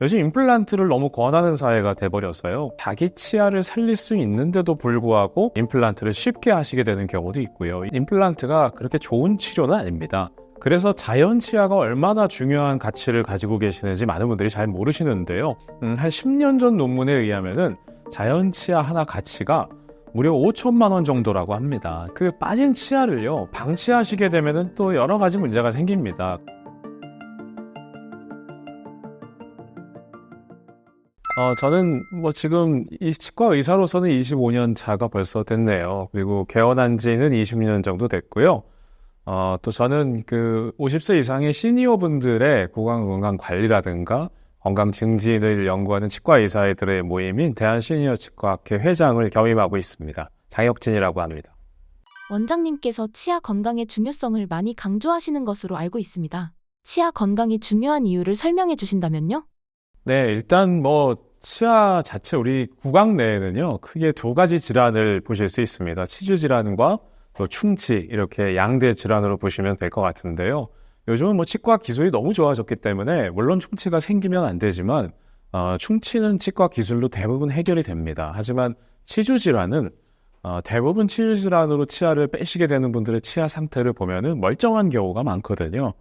요즘 임플란트를 너무 권하는 사회가 돼버렸어요. 자기 치아를 살릴 수 있는데도 불구하고 임플란트를 쉽게 하시게 되는 경우도 있고요. 임플란트가 그렇게 좋은 치료는 아닙니다. 그래서 자연 치아가 얼마나 중요한 가치를 가지고 계시는지 많은 분들이 잘 모르시는데요. 한 10년 전 논문에 의하면은 자연 치아 하나 가치가 무려 5천만 원 정도라고 합니다. 그 빠진 치아를요, 방치하시게 되면은 또 여러 가지 문제가 생깁니다. 저는 지금 이 치과 의사로서는 25년 차가 벌써 됐네요. 그리고 개원한 지는 20년 정도 됐고요. 또 저는 그 50세 이상의 시니어 분들의 건강 관리라든가 건강 증진을 연구하는 치과 의사들의 모임인 대한시니어치과학회 회장을 겸임하고 있습니다. 장혁진이라고 합니다. 원장님께서 치아 건강의 중요성을 많이 강조하시는 것으로 알고 있습니다. 치아 건강이 중요한 이유를 설명해 주신다면요? 네, 일단 치아 자체 우리 구강 내에는요, 크게 두 가지 질환을 보실 수 있습니다. 치주 질환과 또 충치, 이렇게 양대 질환으로 보시면 될 것 같은데요. 요즘은 치과 기술이 너무 좋아졌기 때문에 물론 충치가 생기면 안 되지만 충치는 치과 기술로 대부분 해결이 됩니다. 하지만 치주 질환은 대부분 치주 질환으로 치아를 빼시게 되는 분들의 치아 상태를 보면은 멀쩡한 경우가 많거든요.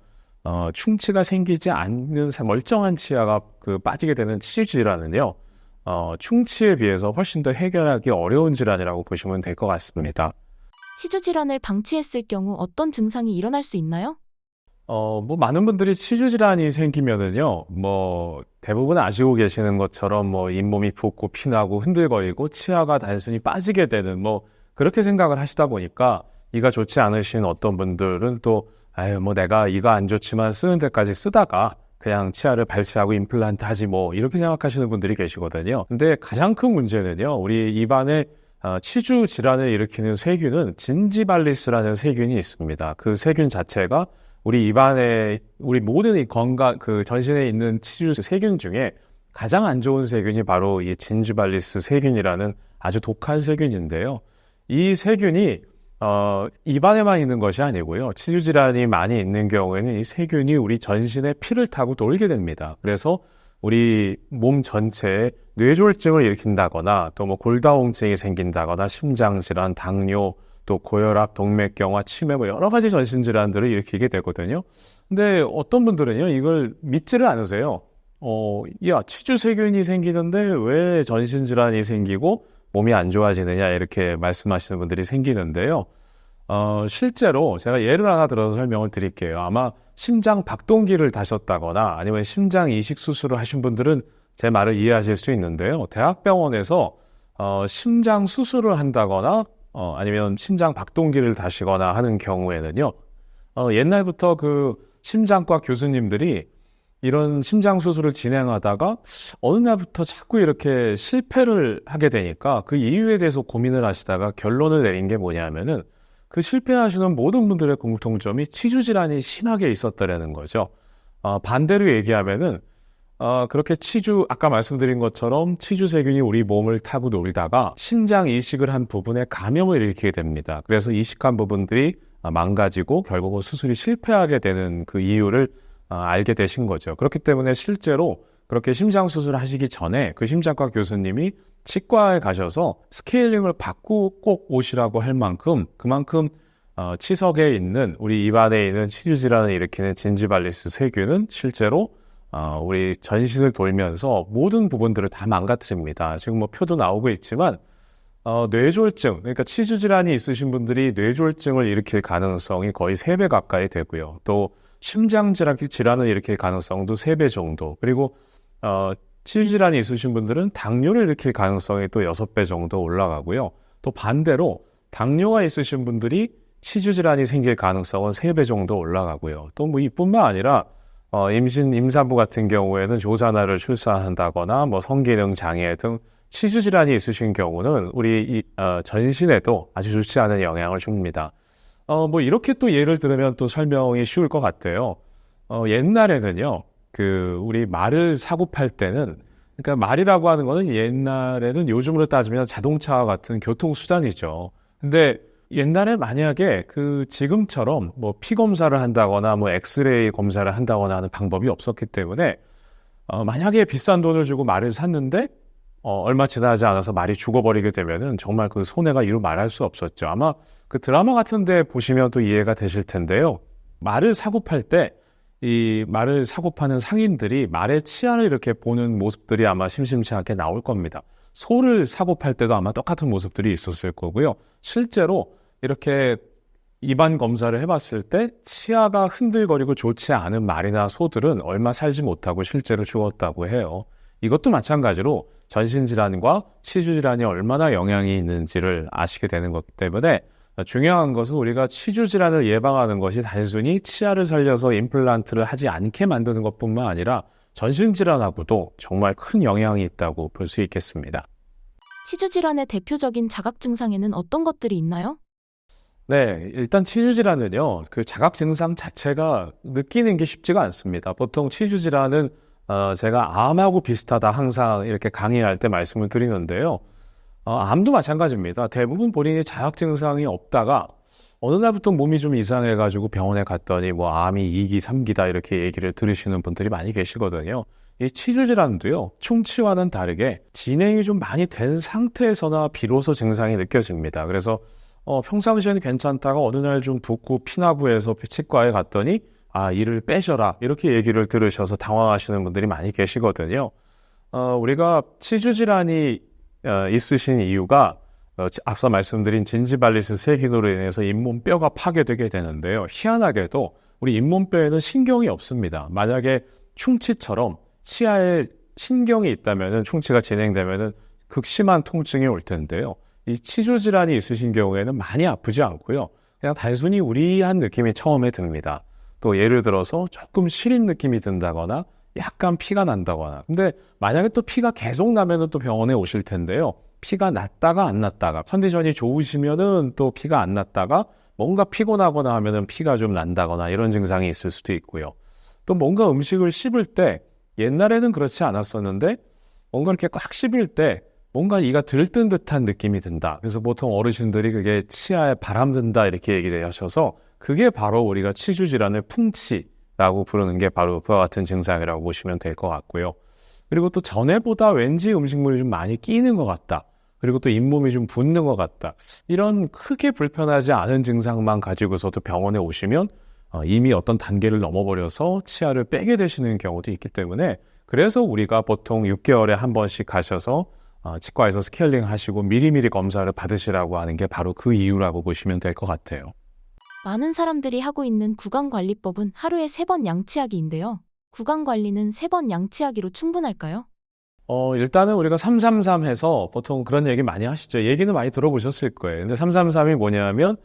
충치가 생기지 않는 멀쩡한 치아가 빠지게 되는 치주 질환은요, 충치에 비해서 훨씬 더 해결하기 어려운 질환이라고 보시면 될 것 같습니다. 치주 질환을 방치했을 경우 어떤 증상이 일어날 수 있나요? 많은 분들이 치주 질환이 생기면은요, 대부분 아시고 계시는 것처럼 잇몸이 붓고 피나고 흔들거리고 치아가 단순히 빠지게 되는 그렇게 생각을 하시다 보니까 이가 좋지 않으신 어떤 분들은 또 내가 이가 안 좋지만 쓰는 데까지 쓰다가 그냥 치아를 발치하고 임플란트 하지 이렇게 생각하시는 분들이 계시거든요. 근데 가장 큰 문제는요, 우리 입안에 치주 질환을 일으키는 세균은 진지발리스라는 세균이 있습니다. 그 세균 자체가 우리 입안에 우리 모든 이 건강 전신에 있는 치주 세균 중에 가장 안 좋은 세균이 바로 이 진지발리스 세균이라는 아주 독한 세균인데요. 이 세균이 입안에만 있는 것이 아니고요. 치주 질환이 많이 있는 경우에는 이 세균이 우리 전신에 피를 타고 돌게 됩니다. 그래서 우리 몸 전체에 뇌졸중을 일으킨다거나 또 골다공증이 생긴다거나 심장질환, 당뇨, 또 고혈압, 동맥경화, 치매 여러 가지 전신질환들을 일으키게 되거든요. 근데 어떤 분들은요, 이걸 믿지를 않으세요. 치주 세균이 생기는데 왜 전신질환이 생기고 몸이 안 좋아지느냐 이렇게 말씀하시는 분들이 생기는데요. 실제로 제가 예를 하나 들어서 설명을 드릴게요. 아마 심장 박동기를 다셨다거나 아니면 심장 이식 수술을 하신 분들은 제 말을 이해하실 수 있는데요. 대학병원에서 심장 수술을 한다거나 아니면 심장 박동기를 다시거나 하는 경우에는요, 옛날부터 심장과 교수님들이 이런 심장 수술을 진행하다가 어느 날부터 자꾸 이렇게 실패를 하게 되니까 그 이유에 대해서 고민을 하시다가 결론을 내린 게 뭐냐면은 그 실패하시는 모든 분들의 공통점이 치주 질환이 심하게 있었다라는 거죠. 반대로 얘기하면은 그렇게 아까 말씀드린 것처럼 치주 세균이 우리 몸을 타고 놀다가 신장 이식을 한 부분에 감염을 일으키게 됩니다. 그래서 이식한 부분들이 망가지고 결국은 수술이 실패하게 되는 그 이유를 알게 되신 거죠. 그렇기 때문에 실제로 그렇게 심장 수술을 하시기 전에 그 심장과 교수님이 치과에 가셔서 스케일링을 받고 꼭 오시라고 할 만큼 그만큼 치석에 있는 우리 입안에 있는 치주 질환을 일으키는 진지발리스 세균은 실제로 우리 전신을 돌면서 모든 부분들을 다 망가뜨립니다. 지금 표도 나오고 있지만 뇌졸중, 그러니까 치주 질환이 있으신 분들이 뇌졸중을 일으킬 가능성이 거의 3배 가까이 되고요. 또 심장 질환을 일으킬 가능성도 3배 정도. 그리고 치주 질환이 있으신 분들은 당뇨를 일으킬 가능성이 또 6배 정도 올라가고요. 또 반대로 당뇨가 있으신 분들이 치주 질환이 생길 가능성은 3배 정도 올라가고요. 또 이뿐만 아니라 임산부 같은 경우에는 조산아를 출산한다거나 성기능 장애 등 치주 질환이 있으신 경우는 우리 전신에도 아주 좋지 않은 영향을 줍니다. 이렇게 또 예를 들으면 또 설명이 쉬울 것 같아요. 옛날에는요, 우리 말을 사고 팔 때는, 그러니까 말이라고 하는 거는 옛날에는 요즘으로 따지면 자동차와 같은 교통수단이죠. 근데 옛날에 만약에 지금처럼 피 검사를 한다거나 엑스레이 검사를 한다거나 하는 방법이 없었기 때문에 만약에 비싼 돈을 주고 말을 샀는데 얼마 지나지 않아서 말이 죽어버리게 되면은 정말 그 손해가 이루 말할 수 없었죠. 아마 그 드라마 같은 데 보시면 또 이해가 되실 텐데요. 말을 사고 팔 때 이 말을 사고 파는 상인들이 말의 치아를 이렇게 보는 모습들이 아마 심심치 않게 나올 겁니다. 소를 사고 팔 때도 아마 똑같은 모습들이 있었을 거고요. 실제로 이렇게 입안 검사를 해봤을 때 치아가 흔들거리고 좋지 않은 말이나 소들은 얼마 살지 못하고 실제로 죽었다고 해요. 이것도 마찬가지로 전신질환과 치주질환이 얼마나 영향이 있는지를 아시게 되는 것 때문에 중요한 것은 우리가 치주질환을 예방하는 것이 단순히 치아를 살려서 임플란트를 하지 않게 만드는 것뿐만 아니라 전신질환하고도 정말 큰 영향이 있다고 볼 수 있겠습니다. 치주 질환의 대표적인 자각 증상에는 어떤 것들이 있나요? 네, 일단 치주질환은요, 그 자각 증상 자체가 느끼는 게 쉽지가 않습니다. 보통 치주질환은 제가 암하고 비슷하다 항상 이렇게 강의할 때 말씀을 드리는데요. 암도 마찬가지입니다. 대부분 본인이 자각 증상이 없다가 어느 날부터 몸이 좀 이상해가지고 병원에 갔더니 뭐 암이 2기, 3기다 이렇게 얘기를 들으시는 분들이 많이 계시거든요. 이 치주질환도요, 충치와는 다르게 진행이 좀 많이 된 상태에서나 비로소 증상이 느껴집니다. 그래서 평상시에는 괜찮다가 어느 날 좀 붓고 피나고 해서 치과에 갔더니 이를 빼셔라 이렇게 얘기를 들으셔서 당황하시는 분들이 많이 계시거든요. 우리가 치주질환이 있으신 이유가 앞서 말씀드린 진지발리스 세균으로 인해서 잇몸뼈가 파괴되게 되는데요. 희한하게도 우리 잇몸뼈에는 신경이 없습니다. 만약에 충치처럼 치아에 신경이 있다면은 충치가 진행되면은 극심한 통증이 올 텐데요. 이 치주질환이 있으신 경우에는 많이 아프지 않고요. 그냥 단순히 우리한 느낌이 처음에 듭니다. 또 예를 들어서 조금 시린 느낌이 든다거나 약간 피가 난다거나. 근데 만약에 또 피가 계속 나면은 또 병원에 오실 텐데요. 피가 났다가 안 났다가, 컨디션이 좋으시면은 또 피가 안 났다가 뭔가 피곤하거나 하면은 피가 좀 난다거나 이런 증상이 있을 수도 있고요. 또 뭔가 음식을 씹을 때 옛날에는 그렇지 않았었는데 뭔가 이렇게 꽉 씹을 때 뭔가 이가 들뜬 듯한 느낌이 든다. 그래서 보통 어르신들이 그게 치아에 바람 든다 이렇게 얘기를 하셔서 그게 바로 우리가 치주질환을 풍치라고 부르는 게 바로 그와 같은 증상이라고 보시면 될 것 같고요. 그리고 또 전에보다 왠지 음식물이 좀 많이 끼는 것 같다. 그리고 또 잇몸이 좀 붓는 것 같다. 이런 크게 불편하지 않은 증상만 가지고서도 병원에 오시면 이미 어떤 단계를 넘어버려서 치아를 빼게 되시는 경우도 있기 때문에 그래서 우리가 보통 6개월에 한 번씩 가셔서 치과에서 스케일링 하시고 미리미리 검사를 받으시라고 하는 게 바로 그 이유라고 보시면 될 것 같아요. 많은 사람들이 하고 있는 구강관리법은 하루에 3번 양치하기인데요. 구강관리는 3번 양치하기로 충분할까요? 일단은 우리가 333 해서 보통 그런 얘기 많이 하시죠. 얘기는 많이 들어보셨을 거예요. 근데 333이 뭐냐면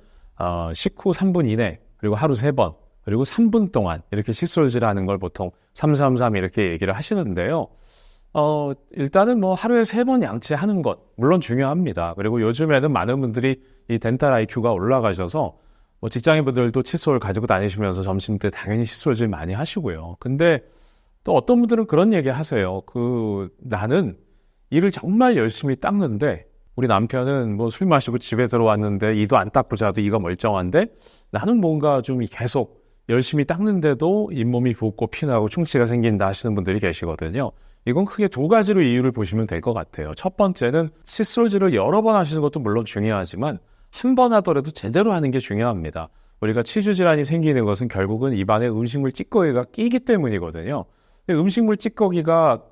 식후 3분 이내 그리고 하루 3번 그리고 3분 동안 이렇게 칫솔질하는 걸 보통 333 이렇게 얘기를 하시는데요. 일단은 뭐 하루에 3번 양치하는 것 물론 중요합니다. 그리고 요즘에는 많은 분들이 이 덴탈 IQ가 올라가셔서 뭐 직장인분들도 칫솔 가지고 다니시면서 점심 때 당연히 칫솔질 많이 하시고요. 근데 또 어떤 분들은 그런 얘기 하세요. 나는 이를 정말 열심히 닦는데 우리 남편은 뭐 술 마시고 집에 들어왔는데 이도 안 닦고 자도 이가 멀쩡한데 나는 뭔가 좀 계속 열심히 닦는데도 잇몸이 붓고 피나고 충치가 생긴다 하시는 분들이 계시거든요. 이건 크게 2가지로 이유를 보시면 될 것 같아요. 첫 번째는 칫솔질을 여러 번 하시는 것도 물론 중요하지만 한 번 하더라도 제대로 하는 게 중요합니다. 우리가 치주질환이 생기는 것은 결국은 입안에 음식물 찌꺼기가 끼기 때문이거든요. 음식물 찌꺼기가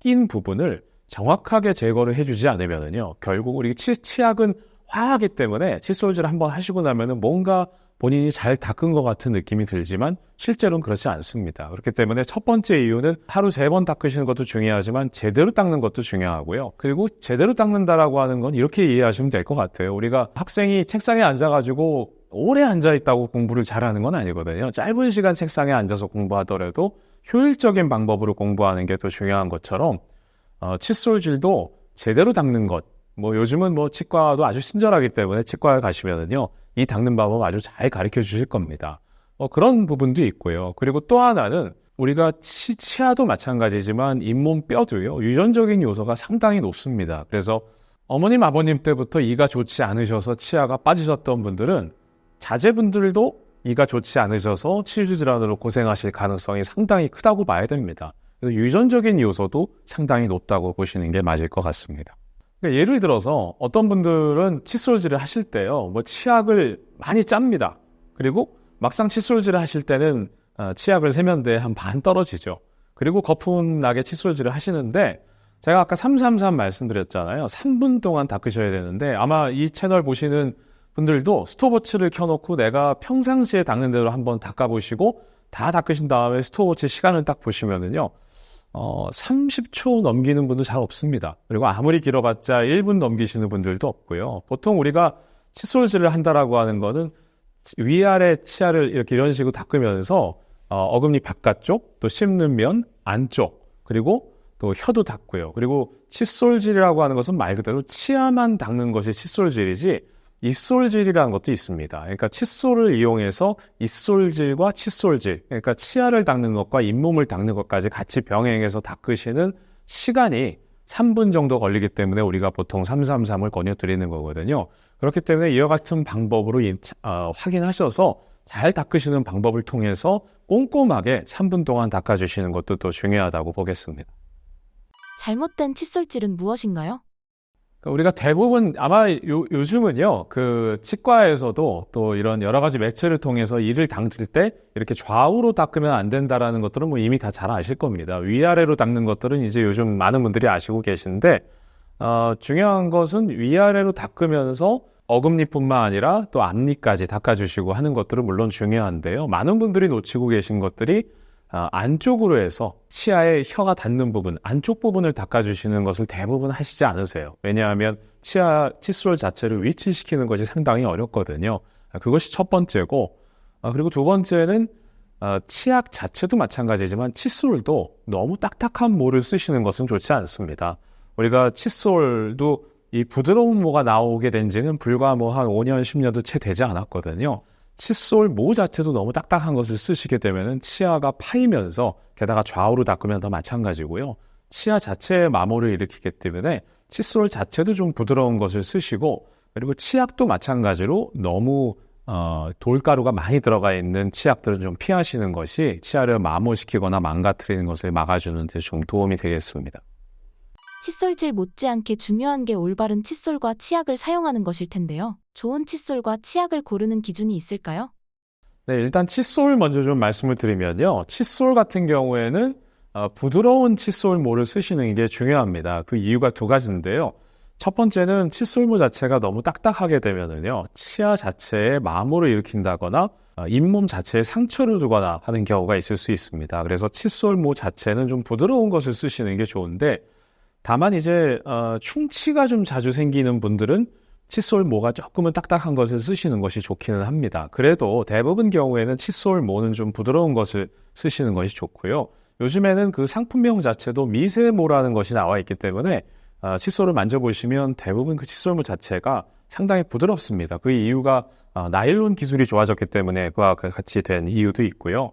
낀 부분을 정확하게 제거를 해주지 않으면요, 결국 우리 치약은 화하기 때문에 칫솔질 한번 하시고 나면은 뭔가 본인이 잘 닦은 것 같은 느낌이 들지만 실제로는 그렇지 않습니다. 그렇기 때문에 첫 번째 이유는 하루 3번 닦으시는 것도 중요하지만 제대로 닦는 것도 중요하고요. 그리고 제대로 닦는다라고 하는 건 이렇게 이해하시면 될 것 같아요. 우리가 학생이 책상에 앉아가지고 오래 앉아있다고 공부를 잘하는 건 아니거든요. 짧은 시간 책상에 앉아서 공부하더라도 효율적인 방법으로 공부하는 게 더 중요한 것처럼 칫솔질도 제대로 닦는 것. 뭐 요즘은 뭐 치과도 아주 친절하기 때문에 치과에 가시면은요, 이 닦는 방법 아주 잘 가르쳐 주실 겁니다. 그런 부분도 있고요. 그리고 또 하나는 우리가 치아도 마찬가지지만 잇몸뼈도요, 유전적인 요소가 상당히 높습니다. 그래서 어머님, 아버님 때부터 이가 좋지 않으셔서 치아가 빠지셨던 분들은 자제분들도 이가 좋지 않으셔서 치주 질환으로 고생하실 가능성이 상당히 크다고 봐야 됩니다. 그래서 유전적인 요소도 상당히 높다고 보시는 게 맞을 것 같습니다. 그러니까 예를 들어서 어떤 분들은 칫솔질을 하실 때요, 뭐 치약을 많이 짭니다. 그리고 막상 칫솔질을 하실 때는 치약을 세면대에 한 반 떨어지죠. 그리고 거품나게 칫솔질을 하시는데, 제가 아까 333 말씀드렸잖아요. 3분 동안 닦으셔야 되는데, 아마 이 채널 보시는 분들도 스톱워치를 켜놓고 내가 평상시에 닦는 대로 한번 닦아보시고 다 닦으신 다음에 스톱워치 시간을 딱 보시면은요, 30초 넘기는 분도 잘 없습니다. 그리고 아무리 길어봤자 1분 넘기시는 분들도 없고요. 보통 우리가 칫솔질을 한다라고 하는 거는 위아래 치아를 이렇게 이런 식으로 닦으면서 어금니 바깥쪽, 또 씹는 면 안쪽, 그리고 또 혀도 닦고요. 그리고 칫솔질이라고 하는 것은 말 그대로 치아만 닦는 것이 칫솔질이지, 입솔질이라는 것도 있습니다. 그러니까 칫솔을 이용해서 입솔질과 칫솔질, 그러니까 치아를 닦는 것과 잇몸을 닦는 것까지 같이 병행해서 닦으시는 시간이 3분 정도 걸리기 때문에 우리가 보통 333을 권유드리는 거거든요. 그렇기 때문에 이와 같은 방법으로 확인하셔서 잘 닦으시는 방법을 통해서 꼼꼼하게 3분 동안 닦아주시는 것도 또 중요하다고 보겠습니다. 잘못된 칫솔질은 무엇인가요? 우리가 대부분 아마 요즘은요, 그 치과에서도 또 이런 여러 가지 매체를 통해서 이를 닦을 때 이렇게 좌우로 닦으면 안 된다라는 것들은 뭐 이미 다 잘 아실 겁니다. 위아래로 닦는 것들은 이제 요즘 많은 분들이 아시고 계신데, 중요한 것은 위아래로 닦으면서 어금니뿐만 아니라 또 앞니까지 닦아주시고 하는 것들은 물론 중요한데요. 많은 분들이 놓치고 계신 것들이 안쪽으로 해서 치아에 혀가 닿는 부분, 안쪽 부분을 닦아주시는 것을 대부분 하시지 않으세요. 왜냐하면 칫솔 자체를 위치시키는 것이 상당히 어렵거든요. 그것이 첫 번째고, 그리고 두 번째는 치약 자체도 마찬가지지만 칫솔도 너무 딱딱한 모를 쓰시는 것은 좋지 않습니다. 우리가 칫솔도 이 부드러운 모가 나오게 된 지는 불과 뭐 한 5년, 10년도 채 되지 않았거든요. 칫솔 모 자체도 너무 딱딱한 것을 쓰시게 되면 치아가 파이면서, 게다가 좌우로 닦으면 더 마찬가지고요. 치아 자체의 마모를 일으키기 때문에 칫솔 자체도 좀 부드러운 것을 쓰시고, 그리고 치약도 마찬가지로 너무 돌가루가 많이 들어가 있는 치약들은 좀 피하시는 것이 치아를 마모시키거나 망가뜨리는 것을 막아주는 데 좀 도움이 되겠습니다. 칫솔질 못지않게 중요한 게 올바른 칫솔과 치약을 사용하는 것일 텐데요. 좋은 칫솔과 치약을 고르는 기준이 있을까요? 네, 일단 칫솔 먼저 좀 말씀을 드리면요. 칫솔 같은 경우에는 부드러운 칫솔모를 쓰시는 게 중요합니다. 그 이유가 두 가지인데요. 첫 번째는 칫솔모 자체가 너무 딱딱하게 되면은요, 치아 자체에 마모를 일으킨다거나 잇몸 자체에 상처를 주거나 하는 경우가 있을 수 있습니다. 그래서 칫솔모 자체는 좀 부드러운 것을 쓰시는 게 좋은데, 다만 이제 충치가 좀 자주 생기는 분들은 칫솔모가 조금은 딱딱한 것을 쓰시는 것이 좋기는 합니다. 그래도 대부분 경우에는 칫솔모는 좀 부드러운 것을 쓰시는 것이 좋고요. 요즘에는 그 상품명 자체도 미세모라는 것이 나와 있기 때문에 칫솔을 만져보시면 대부분 그 칫솔모 자체가 상당히 부드럽습니다. 그 이유가 나일론 기술이 좋아졌기 때문에 그와 같이 된 이유도 있고요.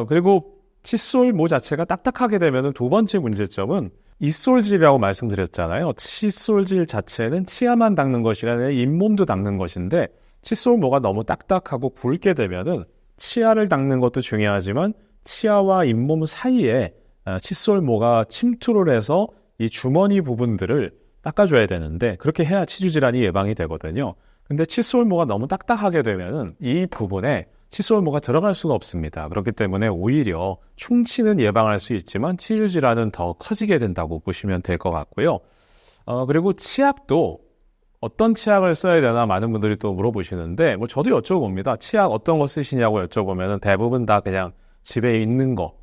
그리고 칫솔모 자체가 딱딱하게 되면 두 번째 문제점은 입솔질이라고 말씀드렸잖아요. 칫솔질 자체는 치아만 닦는 것이 아니라 잇몸도 닦는 것인데, 칫솔모가 너무 딱딱하고 굵게 되면은 치아를 닦는 것도 중요하지만 치아와 잇몸 사이에 칫솔모가 침투를 해서 이 주머니 부분들을 닦아줘야 되는데, 그렇게 해야 치주 질환이 예방이 되거든요. 근데 칫솔모가 너무 딱딱하게 되면은 이 부분에 칫솔모가 들어갈 수가 없습니다. 그렇기 때문에 오히려 충치는 예방할 수 있지만 치주 질환은 더 커지게 된다고 보시면 될 것 같고요. 그리고 치약도 어떤 치약을 써야 되나 많은 분들이 또 물어보시는데, 뭐 저도 여쭤봅니다. 치약 어떤 거 쓰시냐고 여쭤보면 대부분 다 그냥 집에 있는 거,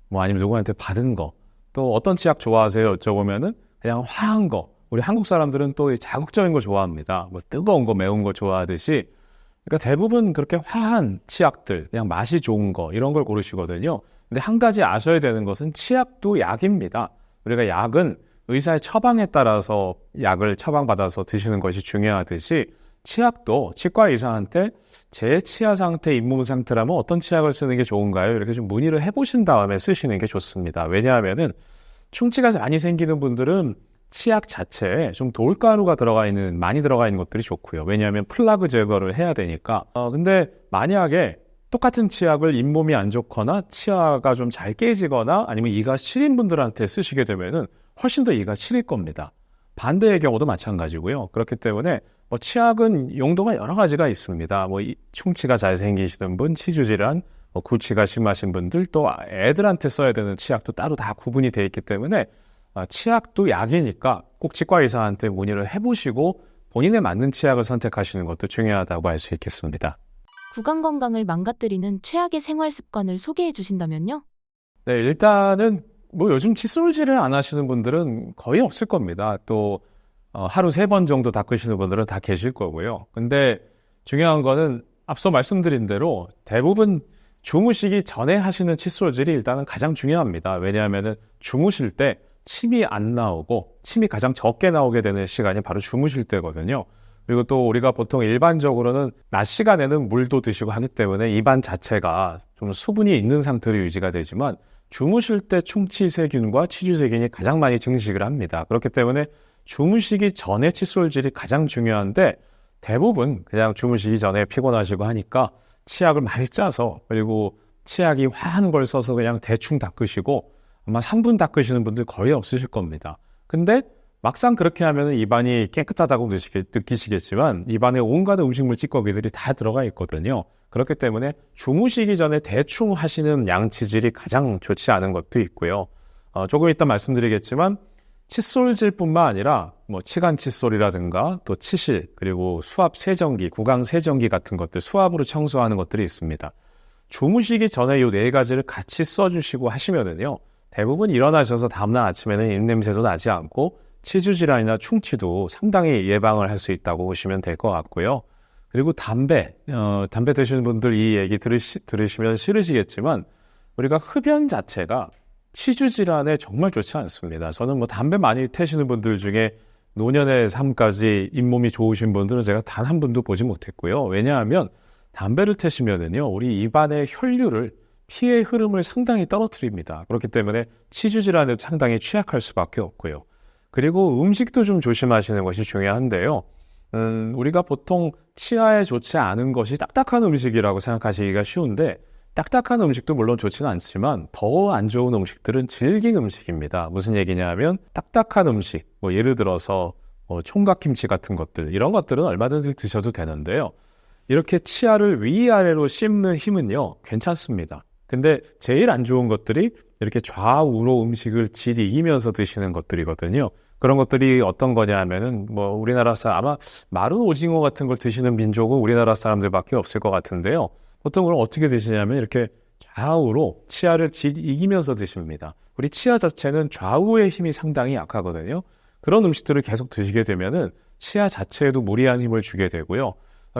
뭐 아니면 누구한테 받은 거, 또 어떤 치약 좋아하세요? 여쭤보면은 그냥 화한 거. 우리 한국 사람들은 또 자극적인 거 좋아합니다. 뭐 뜨거운 거, 매운 거 좋아하듯이. 그러니까 대부분 그렇게 화한 치약들, 그냥 맛이 좋은 거, 이런 걸 고르시거든요. 근데 한 가지 아셔야 되는 것은 치약도 약입니다. 우리가 약은 의사의 처방에 따라서 약을 처방받아서 드시는 것이 중요하듯이, 치약도 치과 의사한테 제 치아 상태, 잇몸 상태라면 어떤 치약을 쓰는 게 좋은가요? 이렇게 좀 문의를 해보신 다음에 쓰시는 게 좋습니다. 왜냐하면은 충치가 많이 생기는 분들은 치약 자체에 좀 돌가루가 많이 들어가 있는 것들이 좋고요. 왜냐하면 플라그 제거를 해야 되니까. 근데 만약에 똑같은 치약을 잇몸이 안 좋거나 치아가 좀 잘 깨지거나 아니면 이가 시린 분들한테 쓰시게 되면은 훨씬 더 이가 시릴 겁니다. 반대의 경우도 마찬가지고요. 그렇기 때문에 뭐 치약은 용도가 여러 가지가 있습니다. 뭐 충치가 잘 생기시는 분, 치주 질환, 뭐 구취가 심하신 분들, 또 애들한테 써야 되는 치약도 따로 다 구분이 되어 있기 때문에 치약도 약이니까 꼭 치과 의사한테 문의를 해보시고 본인에 맞는 치약을 선택하시는 것도 중요하다고 할 수 있겠습니다. 구강 건강을 망가뜨리는 최악의 생활 습관을 소개해 주신다면요? 네, 일단은 뭐 요즘 칫솔질을 안 하시는 분들은 거의 없을 겁니다. 또 하루 3번 정도 닦으시는 분들은 다 계실 거고요. 근데 중요한 거는 앞서 말씀드린 대로 대부분 주무시기 전에 하시는 칫솔질이 일단은 가장 중요합니다. 왜냐하면은 주무실 때 침이 안 나오고 침이 가장 적게 나오게 되는 시간이 바로 주무실 때거든요. 그리고 또 우리가 보통 일반적으로는 낮 시간에는 물도 드시고 하기 때문에 입안 자체가 좀 수분이 있는 상태로 유지가 되지만 주무실 때 충치세균과 치주세균이 가장 많이 증식을 합니다. 그렇기 때문에 주무시기 전에 칫솔질이 가장 중요한데 대부분 그냥 주무시기 전에 피곤하시고 하니까 치약을 많이 짜서 그리고 치약이 화한 걸 써서 그냥 대충 닦으시고 아마 3분 닦으시는 분들 거의 없으실 겁니다. 근데 막상 그렇게 하면 입안이 깨끗하다고 느끼시겠지만 입안에 온갖 음식물 찌꺼기들이 다 들어가 있거든요. 그렇기 때문에 주무시기 전에 대충 하시는 양치질이 가장 좋지 않은 것도 있고요. 조금 이따 말씀드리겠지만 칫솔질뿐만 아니라 뭐 치간 칫솔이라든가 또 치실 그리고 수압 세정기, 구강 세정기 같은 것들 수압으로 청소하는 것들이 있습니다. 주무시기 전에 이 4가지를 같이 써주시고 하시면은요. 대부분 일어나셔서 다음날 아침에는 입냄새도 나지 않고 치주 질환이나 충치도 상당히 예방을 할 수 있다고 보시면 될 것 같고요. 그리고 담배 드시는 분들 이 얘기 들으시면 싫으시겠지만 우리가 흡연 자체가 치주 질환에 정말 좋지 않습니다. 저는 뭐 담배 많이 태시는 분들 중에 노년의 삶까지 잇몸이 좋으신 분들은 제가 단 한 분도 보지 못했고요. 왜냐하면 담배를 태시면은요, 우리 입안의 혈류를 피의 흐름을 상당히 떨어뜨립니다. 그렇기 때문에 치주 질환에 상당히 취약할 수밖에 없고요. 그리고 음식도 좀 조심하시는 것이 중요한데요. 우리가 보통 치아에 좋지 않은 것이 딱딱한 음식이라고 생각하시기가 쉬운데 딱딱한 음식도 물론 좋지는 않지만 더 안 좋은 음식들은 질긴 음식입니다. 무슨 얘기냐 하면 딱딱한 음식, 뭐 예를 들어서 총각김치 같은 것들 이런 것들은 얼마든지 드셔도 되는데요. 이렇게 치아를 위아래로 씹는 힘은요 괜찮습니다. 근데 제일 안 좋은 것들이 이렇게 좌우로 음식을 이기면서 드시는 것들이거든요. 그런 것들이 어떤 거냐 하면은 뭐 우리나라 아마 마른 오징어 같은 걸 드시는 민족은 우리나라 사람들밖에 없을 것 같은데요. 보통 그럼 어떻게 드시냐면 이렇게 좌우로 치아를 이기면서 드십니다. 우리 치아 자체는 좌우의 힘이 상당히 약하거든요. 그런 음식들을 계속 드시게 되면은 치아 자체에도 무리한 힘을 주게 되고요.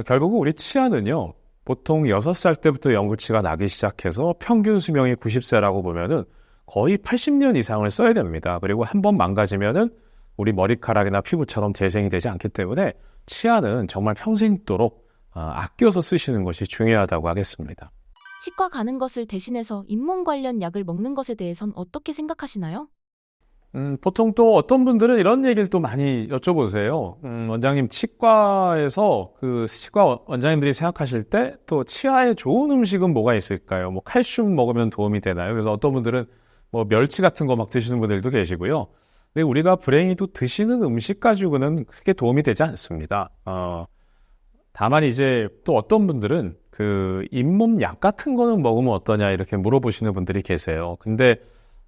결국은 우리 치아는요. 보통 6살 때부터 연구치가 나기 시작해서 평균 수명이 90세라고 보면은 거의 80년 이상을 써야 됩니다. 그리고 한 번 망가지면은 우리 머리카락이나 피부처럼 재생이 되지 않기 때문에 치아는 정말 평생도록 아껴서 쓰시는 것이 중요하다고 하겠습니다. 치과 가는 것을 대신해서 잇몸 관련 약을 먹는 것에 대해선 어떻게 생각하시나요? 보통 또 어떤 분들은 이런 얘기를 또 많이 여쭤보세요. 원장님, 치과에서 치과 원장님들이 생각하실 때 또 치아에 좋은 음식은 뭐가 있을까요? 뭐 칼슘 먹으면 도움이 되나요? 그래서 어떤 분들은 뭐 멸치 같은 거 막 드시는 분들도 계시고요. 근데 우리가 불행히 또 드시는 음식 가지고는 크게 도움이 되지 않습니다. 다만 이제 또 어떤 분들은 잇몸 약 같은 거는 먹으면 어떠냐 이렇게 물어보시는 분들이 계세요. 근데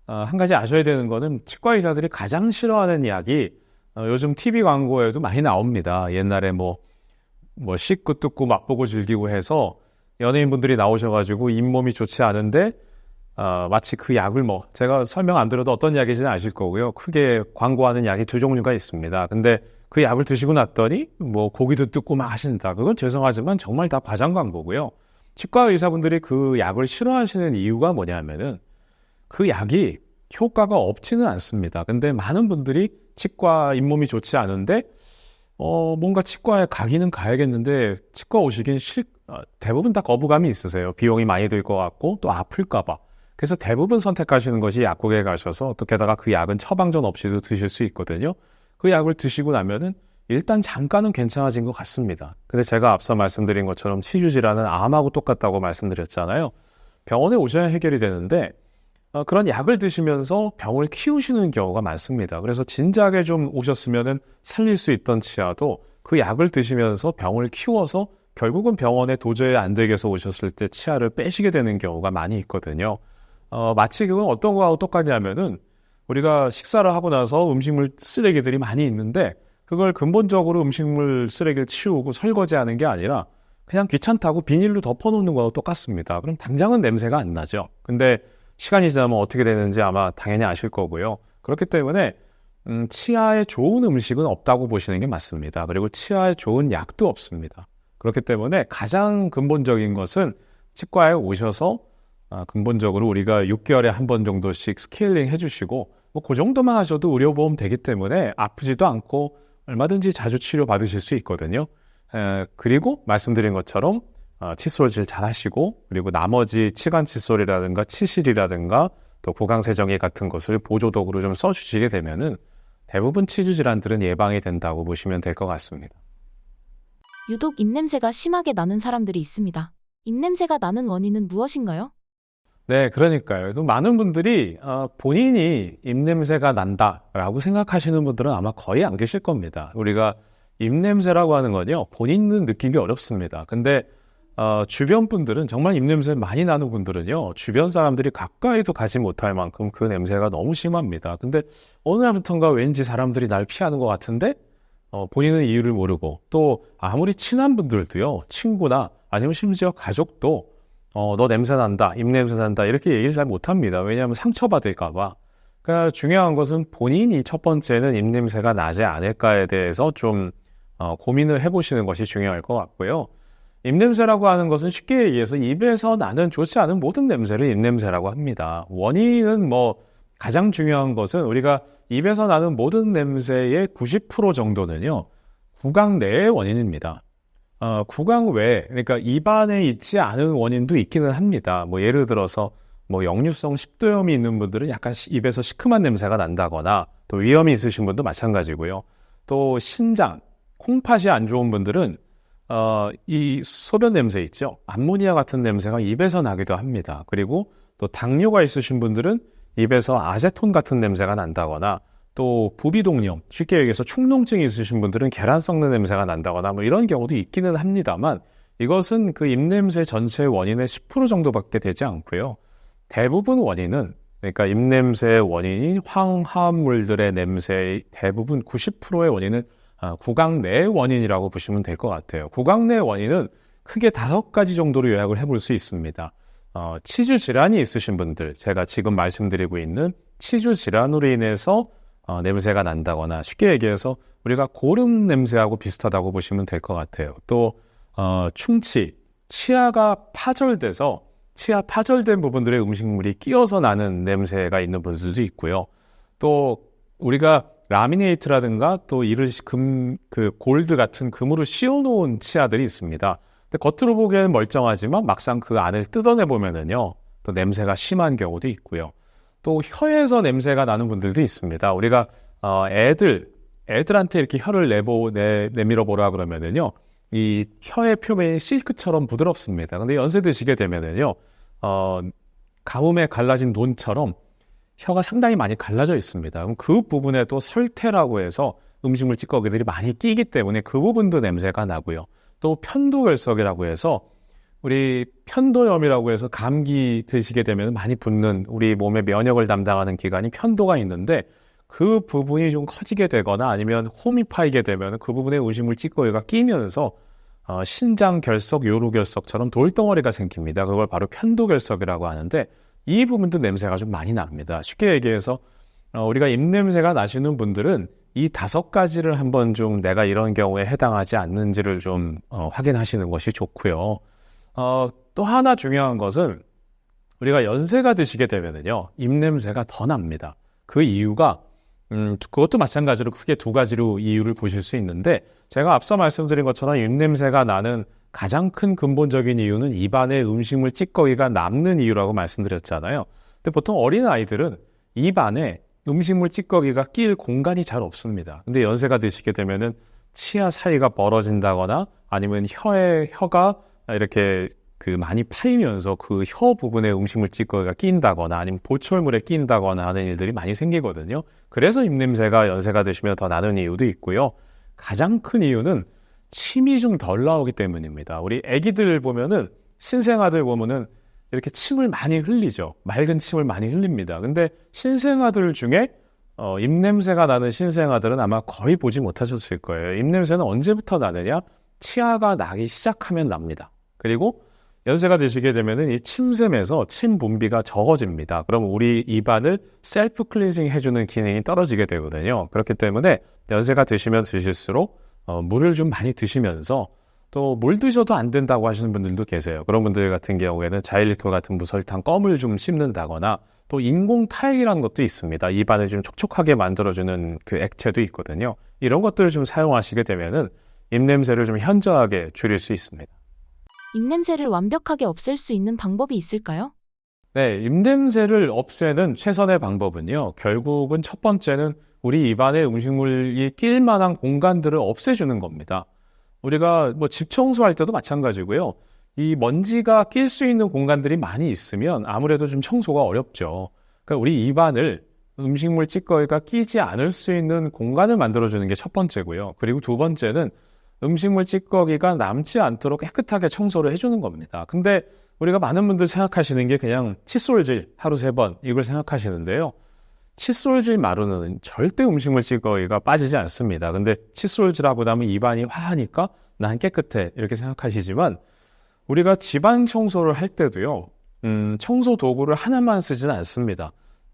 한 가지 아셔야 되는 거는 치과 의사들이 가장 싫어하는 약이 요즘 TV 광고에도 많이 나옵니다. 옛날에 뭐 씹고 뜯고 맛보고 즐기고 해서 연예인분들이 나오셔가지고 잇몸이 좋지 않은데 마치 그 약을 제가 설명 안 드려도 어떤 약인지는 아실 거고요. 크게 광고하는 약이 2종류가 있습니다. 근데 그 약을 드시고 났더니 뭐 고기도 뜯고 막 하신다. 그건 죄송하지만 정말 다 과장 광고고요. 치과 의사분들이 그 약을 싫어하시는 이유가 뭐냐면은 그 약이 효과가 없지는 않습니다. 근데 많은 분들이 치과 잇몸이 좋지 않은데 뭔가 치과에 가기는 가야겠는데 치과 오시긴 대부분 다 거부감이 있으세요. 비용이 많이 들 것 같고 또 아플까 봐. 그래서 대부분 선택하시는 것이 약국에 가셔서 또 게다가 그 약은 처방전 없이도 드실 수 있거든요. 그 약을 드시고 나면은 일단 잠깐은 괜찮아진 것 같습니다. 근데 제가 앞서 말씀드린 것처럼 치주 질환은 암하고 똑같다고 말씀드렸잖아요. 병원에 오셔야 해결이 되는데 그런 약을 드시면서 병을 키우시는 경우가 많습니다. 그래서 진작에 좀 오셨으면은 살릴 수 있던 치아도 그 약을 드시면서 병을 키워서 결국은 병원에 도저히 안 되겠어 오셨을 때 치아를 빼시게 되는 경우가 많이 있거든요. 마치 그건 어떤 거하고 똑같냐면은 우리가 식사를 하고 나서 음식물 쓰레기들이 많이 있는데 그걸 근본적으로 음식물 쓰레기를 치우고 설거지하는 게 아니라 그냥 귀찮다고 비닐로 덮어놓는 거하고 똑같습니다. 그럼 당장은 냄새가 안 나죠. 근데 시간이 지나면 어떻게 되는지 아마 당연히 아실 거고요. 그렇기 때문에 치아에 좋은 음식은 없다고 보시는 게 맞습니다. 그리고 치아에 좋은 약도 없습니다. 그렇기 때문에 가장 근본적인 것은 치과에 오셔서 근본적으로 우리가 6개월에 한 번 정도씩 스케일링 해주시고 뭐 그 정도만 하셔도 의료보험 되기 때문에 아프지도 않고 얼마든지 자주 치료 받으실 수 있거든요. 그리고 말씀드린 것처럼 칫솔질 잘 하시고 그리고 나머지 치간 칫솔이라든가 치실이라든가 또 구강세정기 같은 것을 보조도구로 좀 써주시게 되면은 대부분 치주 질환들은 예방이 된다고 보시면 될 것 같습니다. 유독 입냄새가 심하게 나는 사람들이 있습니다. 입냄새가 나는 원인은 무엇인가요? 네, 그러니까요. 많은 분들이 본인이 입냄새가 난다라고 생각하시는 분들은 아마 거의 안 계실 겁니다. 우리가 입냄새라고 하는 건요, 본인은 느끼기 어렵습니다. 근데 주변 분들은 정말 입냄새 많이 나는 분들은요, 주변 사람들이 가까이도 가지 못할 만큼 그 냄새가 너무 심합니다. 근데 어느 날부턴가 왠지 사람들이 날 피하는 것 같은데 본인은 이유를 모르고 또 아무리 친한 분들도요, 친구나 아니면 심지어 가족도 너 냄새 난다, 입냄새 난다 이렇게 얘기를 잘 못합니다. 왜냐하면 상처받을까 봐. 그러니까 중요한 것은 본인이 첫 번째는 입냄새가 나지 않을까에 대해서 좀 고민을 해보시는 것이 중요할 것 같고요. 입냄새라고 하는 것은 쉽게 얘기해서 입에서 나는 좋지 않은 모든 냄새를 입냄새라고 합니다. 원인은 가장 중요한 것은 우리가 입에서 나는 모든 냄새의 90% 정도는요, 구강 내의 원인입니다. 구강 외, 그러니까 입안에 있지 않은 원인도 있기는 합니다. 예를 들어서 역류성 식도염이 있는 분들은 약간 입에서 시큼한 냄새가 난다거나 또 위염이 있으신 분도 마찬가지고요. 또 신장, 콩팥이 안 좋은 분들은 이 소변 냄새 있죠. 암모니아 같은 냄새가 입에서 나기도 합니다. 그리고 또 당뇨가 있으신 분들은 입에서 아세톤 같은 냄새가 난다거나 또 부비동염, 쉽게 얘기해서 축농증이 있으신 분들은 계란 썩는 냄새가 난다거나 이런 경우도 있기는 합니다만 이것은 그 입냄새 전체의 원인의 10% 정도밖에 되지 않고요. 대부분 원인은, 그러니까 입냄새의 원인인 황화물들의 냄새의 대부분 90%의 원인은 구강 내의 원인이라고 보시면 될 것 같아요. 구강 내의 원인은 크게 5가지 정도로 요약을 해볼 수 있습니다. 치주 질환이 있으신 분들, 제가 지금 말씀드리고 있는 치주 질환으로 인해서 냄새가 난다거나 쉽게 얘기해서 우리가 고름 냄새하고 비슷하다고 보시면 될 것 같아요. 또 충치, 치아가 파절돼서 치아 파절된 부분들의 음식물이 끼어서 나는 냄새가 있는 분들도 있고요. 또 우리가 라미네이트라든가 또 골드 같은 금으로 씌워놓은 치아들이 있습니다. 근데 겉으로 보기에는 멀쩡하지만 막상 그 안을 뜯어내 보면은요, 또 냄새가 심한 경우도 있고요. 또 혀에서 냄새가 나는 분들도 있습니다. 우리가 애들한테 이렇게 혀를 내밀어 보라 그러면은요, 이 혀의 표면이 실크처럼 부드럽습니다. 근데 연세 드시게 되면은요, 가뭄에 갈라진 논처럼 혀가 상당히 많이 갈라져 있습니다. 그럼 그 부분에 또 설태라고 해서 음식물 찌꺼기들이 많이 끼기 때문에 그 부분도 냄새가 나고요. 또 편도결석이라고 해서 우리 편도염이라고 해서 감기 드시게 되면 많이 붓는 우리 몸의 면역을 담당하는 기관이 편도가 있는데 그 부분이 좀 커지게 되거나 아니면 홈이 파이게 되면 그 부분에 음식물 찌꺼기가 끼면서 신장 결석, 요로 결석처럼 돌덩어리가 생깁니다. 그걸 바로 편도결석이라고 하는데 이 부분도 냄새가 좀 많이 납니다. 쉽게 얘기해서 우리가 입냄새가 나시는 분들은 이 5가지를 한번 좀 내가 이런 경우에 해당하지 않는지를 좀 확인하시는 것이 좋고요. 또 하나 중요한 것은 우리가 연세가 드시게 되면은요, 입냄새가 더 납니다. 그 이유가 그것도 마찬가지로 크게 2가지로 이유를 보실 수 있는데 제가 앞서 말씀드린 것처럼 입냄새가 나는 가장 큰 근본적인 이유는 입안에 음식물 찌꺼기가 남는 이유라고 말씀드렸잖아요. 근데 보통 어린 아이들은 입안에 음식물 찌꺼기가 낄 공간이 잘 없습니다. 근데 연세가 드시게 되면은 치아 사이가 벌어진다거나 아니면 혀가 이렇게 많이 파이면서 그 혀 부분에 음식물 찌꺼기가 끼인다거나 아니면 보철물에 끼인다거나 하는 일들이 많이 생기거든요. 그래서 입냄새가 연세가 드시면 더 나는 이유도 있고요. 가장 큰 이유는 침이 좀 덜 나오기 때문입니다. 우리 아기들 보면은 신생아들 보면은 이렇게 침을 많이 흘리죠. 맑은 침을 많이 흘립니다. 근데 신생아들 중에 입냄새가 나는 신생아들은 아마 거의 보지 못하셨을 거예요. 입냄새는 언제부터 나느냐? 치아가 나기 시작하면 납니다. 그리고 연세가 드시게 되면은 이 침샘에서 침 분비가 적어집니다. 그럼 우리 입안을 셀프 클렌징 해주는 기능이 떨어지게 되거든요. 그렇기 때문에 연세가 드시면 드실수록 물을 좀 많이 드시면서 또 물 드셔도 안 된다고 하시는 분들도 계세요. 그런 분들 같은 경우에는 자일리톨 같은 무설탕 껌을 좀 씹는다거나 또 인공 타액이라는 것도 있습니다. 입안을 좀 촉촉하게 만들어주는 그 액체도 있거든요. 이런 것들을 좀 사용하시게 되면은 입냄새를 좀 현저하게 줄일 수 있습니다. 입냄새를 완벽하게 없앨 수 있는 방법이 있을까요? 네, 입냄새를 없애는 최선의 방법은요. 결국은 첫 번째는 우리 입안에 음식물이 낄 만한 공간들을 없애주는 겁니다. 우리가 집 청소할 때도 마찬가지고요. 이 먼지가 낄 수 있는 공간들이 많이 있으면 아무래도 좀 청소가 어렵죠. 그러니까 우리 입안을 음식물 찌꺼기가 끼지 않을 수 있는 공간을 만들어주는 게 첫 번째고요. 그리고 두 번째는 음식물 찌꺼기가 남지 않도록 깨끗하게 청소를 해주는 겁니다. 근데 우리가 많은 분들 생각하시는 게 그냥 칫솔질 하루 3번 이걸 생각하시는데요. 칫솔질 마루는 절대 음식물 찌꺼기가 빠지지 않습니다. 근데 칫솔질하고 나면 입안이 화하니까 난 깨끗해 이렇게 생각하시지만 우리가 집안 청소를 할 때도요. 청소 도구를 하나만 쓰지는 않습니다.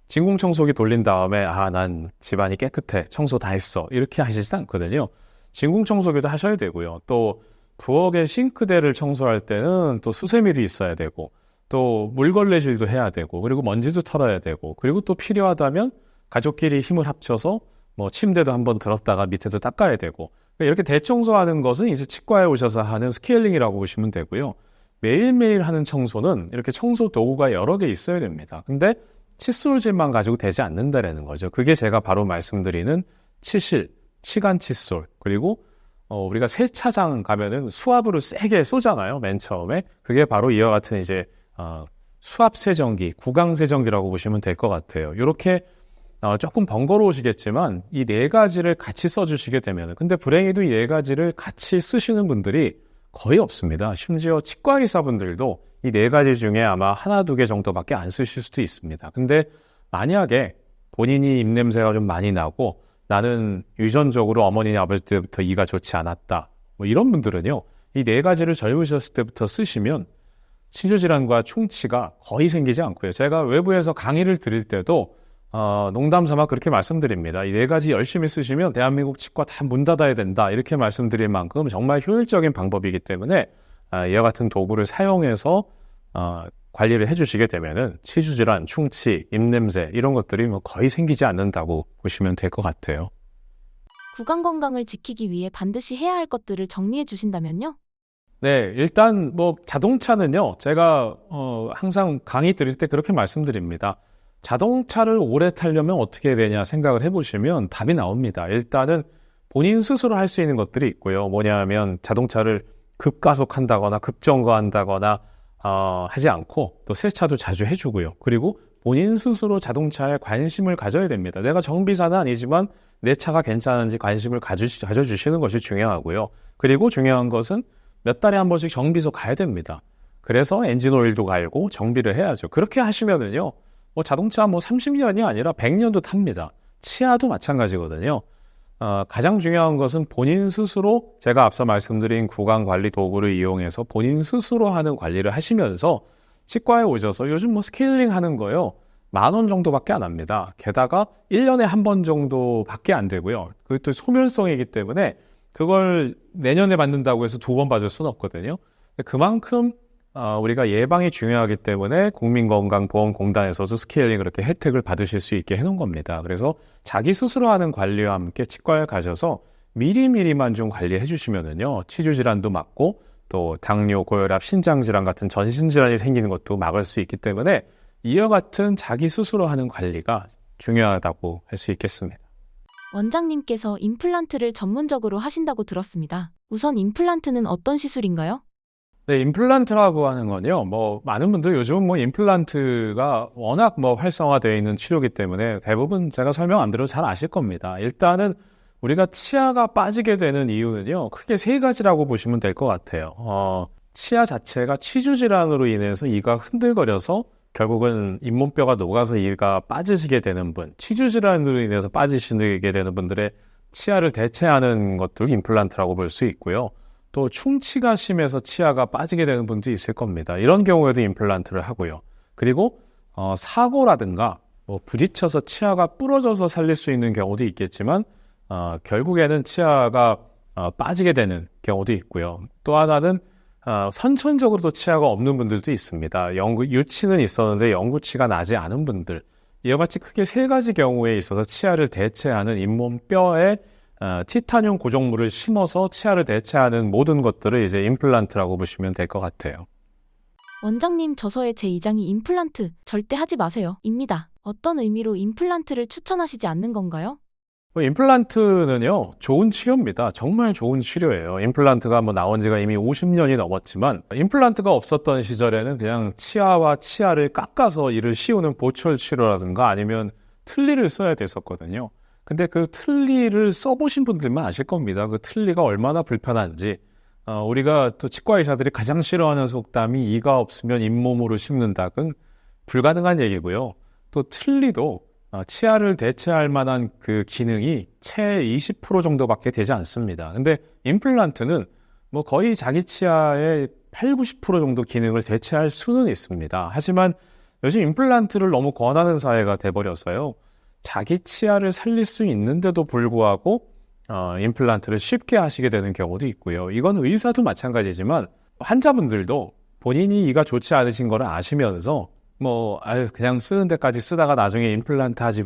진공청소기 돌린 다음에 난 집안이 깨끗해 청소 다 했어 이렇게 하시지 않거든요. 진공청소기도 하셔야 되고요. 또 부엌의 싱크대를 청소할 때는 또 수세미도 있어야 되고 또 물걸레질도 해야 되고 그리고 먼지도 털어야 되고 그리고 또 필요하다면 가족끼리 힘을 합쳐서 침대도 한번 들었다가 밑에도 닦아야 되고 이렇게 대청소하는 것은 이제 치과에 오셔서 하는 스케일링이라고 보시면 되고요. 매일매일 하는 청소는 이렇게 청소 도구가 여러 개 있어야 됩니다. 근데 칫솔질만 가지고 되지 않는다라는 거죠. 그게 제가 바로 말씀드리는 치실, 치간 칫솔 그리고 우리가 세차장 가면은 수압으로 세게 쏘잖아요. 맨 처음에. 그게 바로 이와 같은 이제 수압 세정기, 구강 세정기라고 보시면 될 것 같아요. 이렇게 조금 번거로우시겠지만 이 4가지를 같이 써주시게 되면 근데 불행히도 이 4가지를 같이 쓰시는 분들이 거의 없습니다. 심지어 치과 의사분들도 이 4가지 중에 아마 1, 2개 정도밖에 안 쓰실 수도 있습니다. 근데 만약에 본인이 입냄새가 좀 많이 나고 나는 유전적으로 어머니 아버지 때부터 이가 좋지 않았다. 이런 분들은요. 이 4가지를 젊으셨을 때부터 쓰시면 치주질환과 충치가 거의 생기지 않고요. 제가 외부에서 강의를 드릴 때도 농담 삼아 그렇게 말씀드립니다. 이 4가지 열심히 쓰시면 대한민국 치과 다 문 닫아야 된다. 이렇게 말씀드릴 만큼 정말 효율적인 방법이기 때문에 이와 같은 도구를 사용해서 관리를 해주시게 되면은 치주질환, 충치, 입냄새 이런 것들이 거의 생기지 않는다고 보시면 될 것 같아요. 구강 건강을 지키기 위해 반드시 해야 할 것들을 정리해 주신다면요? 네, 일단 자동차는요. 제가 항상 강의 드릴 때 그렇게 말씀드립니다. 자동차를 오래 타려면 어떻게 되냐 생각을 해보시면 답이 나옵니다. 일단은 본인 스스로 할 수 있는 것들이 있고요. 뭐냐면 자동차를 급가속한다거나 급정거한다거나 하지 않고 또 세차도 자주 해주고요. 그리고 본인 스스로 자동차에 관심을 가져야 됩니다. 내가 정비사는 아니지만 내 차가 괜찮은지 관심을 가져주시는 것이 중요하고요. 그리고 중요한 것은 몇 달에 한 번씩 정비소 가야 됩니다. 그래서 엔진 오일도 갈고 정비를 해야죠. 그렇게 하시면은요. 자동차 30년이 아니라 100년도 탑니다. 치아도 마찬가지거든요. 가장 중요한 것은 본인 스스로 제가 앞서 말씀드린 구강 관리 도구를 이용해서 본인 스스로 하는 관리를 하시면서 치과에 오셔서 요즘 스케일링 하는 거요. 10,000원 정도밖에 안 합니다. 게다가 1년에 한 번 정도밖에 안 되고요. 그것도 소멸성이기 때문에 그걸 내년에 받는다고 해서 2번 받을 수는 없거든요. 그만큼 우리가 예방이 중요하기 때문에 국민건강보험공단에서도 스케일링 그렇게 혜택을 받으실 수 있게 해놓은 겁니다. 그래서 자기 스스로 하는 관리와 함께 치과에 가셔서 미리미리만 좀 관리해 주시면은요, 치주질환도 막고 또 당뇨, 고혈압, 신장질환 같은 전신질환이 생기는 것도 막을 수 있기 때문에 이와 같은 자기 스스로 하는 관리가 중요하다고 할 수 있겠습니다. 원장님께서 임플란트를 전문적으로 하신다고 들었습니다. 우선 임플란트는 어떤 시술인가요? 네, 임플란트라고 하는 건요. 많은 분들 요즘 임플란트가 워낙 활성화되어 있는 치료이기 때문에 대부분 제가 설명 안 드려도 잘 아실 겁니다. 일단은 우리가 치아가 빠지게 되는 이유는요. 크게 세 가지라고 보시면 될 것 같아요. 치아 자체가 치주 질환으로 인해서 이가 흔들거려서 결국은 잇몸뼈가 녹아서 이가 빠지시게 되는 분, 치주 질환으로 인해서 빠지시게 되는 분들의 치아를 대체하는 것들 임플란트라고 볼 수 있고요. 또 충치가 심해서 치아가 빠지게 되는 분도 있을 겁니다. 이런 경우에도 임플란트를 하고요. 그리고 사고라든가 부딪혀서 치아가 부러져서 살릴 수 있는 경우도 있겠지만 결국에는 치아가 빠지게 되는 경우도 있고요. 또 하나는 선천적으로도 치아가 없는 분들도 있습니다. 유치는 있었는데 영구치가 나지 않은 분들, 이와 같이 크게 세 가지 경우에 있어서 치아를 대체하는 잇몸뼈에 티타늄 고정물을 심어서 치아를 대체하는 모든 것들을 이제 임플란트라고 보시면 될 것 같아요. 원장님, 저서의 제2장이 임플란트 절대 하지 마세요 입니다. 어떤 의미로 임플란트를 추천하시지 않는 건가요? 임플란트는요, 좋은 치료입니다. 정말 좋은 치료예요. 임플란트가 나온 지가 이미 50년이 넘었지만, 임플란트가 없었던 시절에는 그냥 치아와 치아를 깎아서 이를 씌우는 보철 치료라든가 아니면 틀니를 써야 됐었거든요. 근데 그 틀니를 써보신 분들만 아실 겁니다. 그 틀니가 얼마나 불편한지. 우리가 또 치과 의사들이 가장 싫어하는 속담이 이가 없으면 잇몸으로 씹는다. 그건 불가능한 얘기고요. 또 틀니도 치아를 대체할 만한 그 기능이 채 20% 정도밖에 되지 않습니다. 근데 임플란트는 거의 자기 치아의 8, 90% 정도 기능을 대체할 수는 있습니다. 하지만 요즘 임플란트를 너무 권하는 사회가 돼버려서요. 자기 치아를 살릴 수 있는데도 불구하고 임플란트를 쉽게 하시게 되는 경우도 있고요. 이건 의사도 마찬가지지만 환자분들도 본인이 이가 좋지 않으신 거를 아시면서 그냥 쓰는 데까지 쓰다가 나중에 임플란트 하지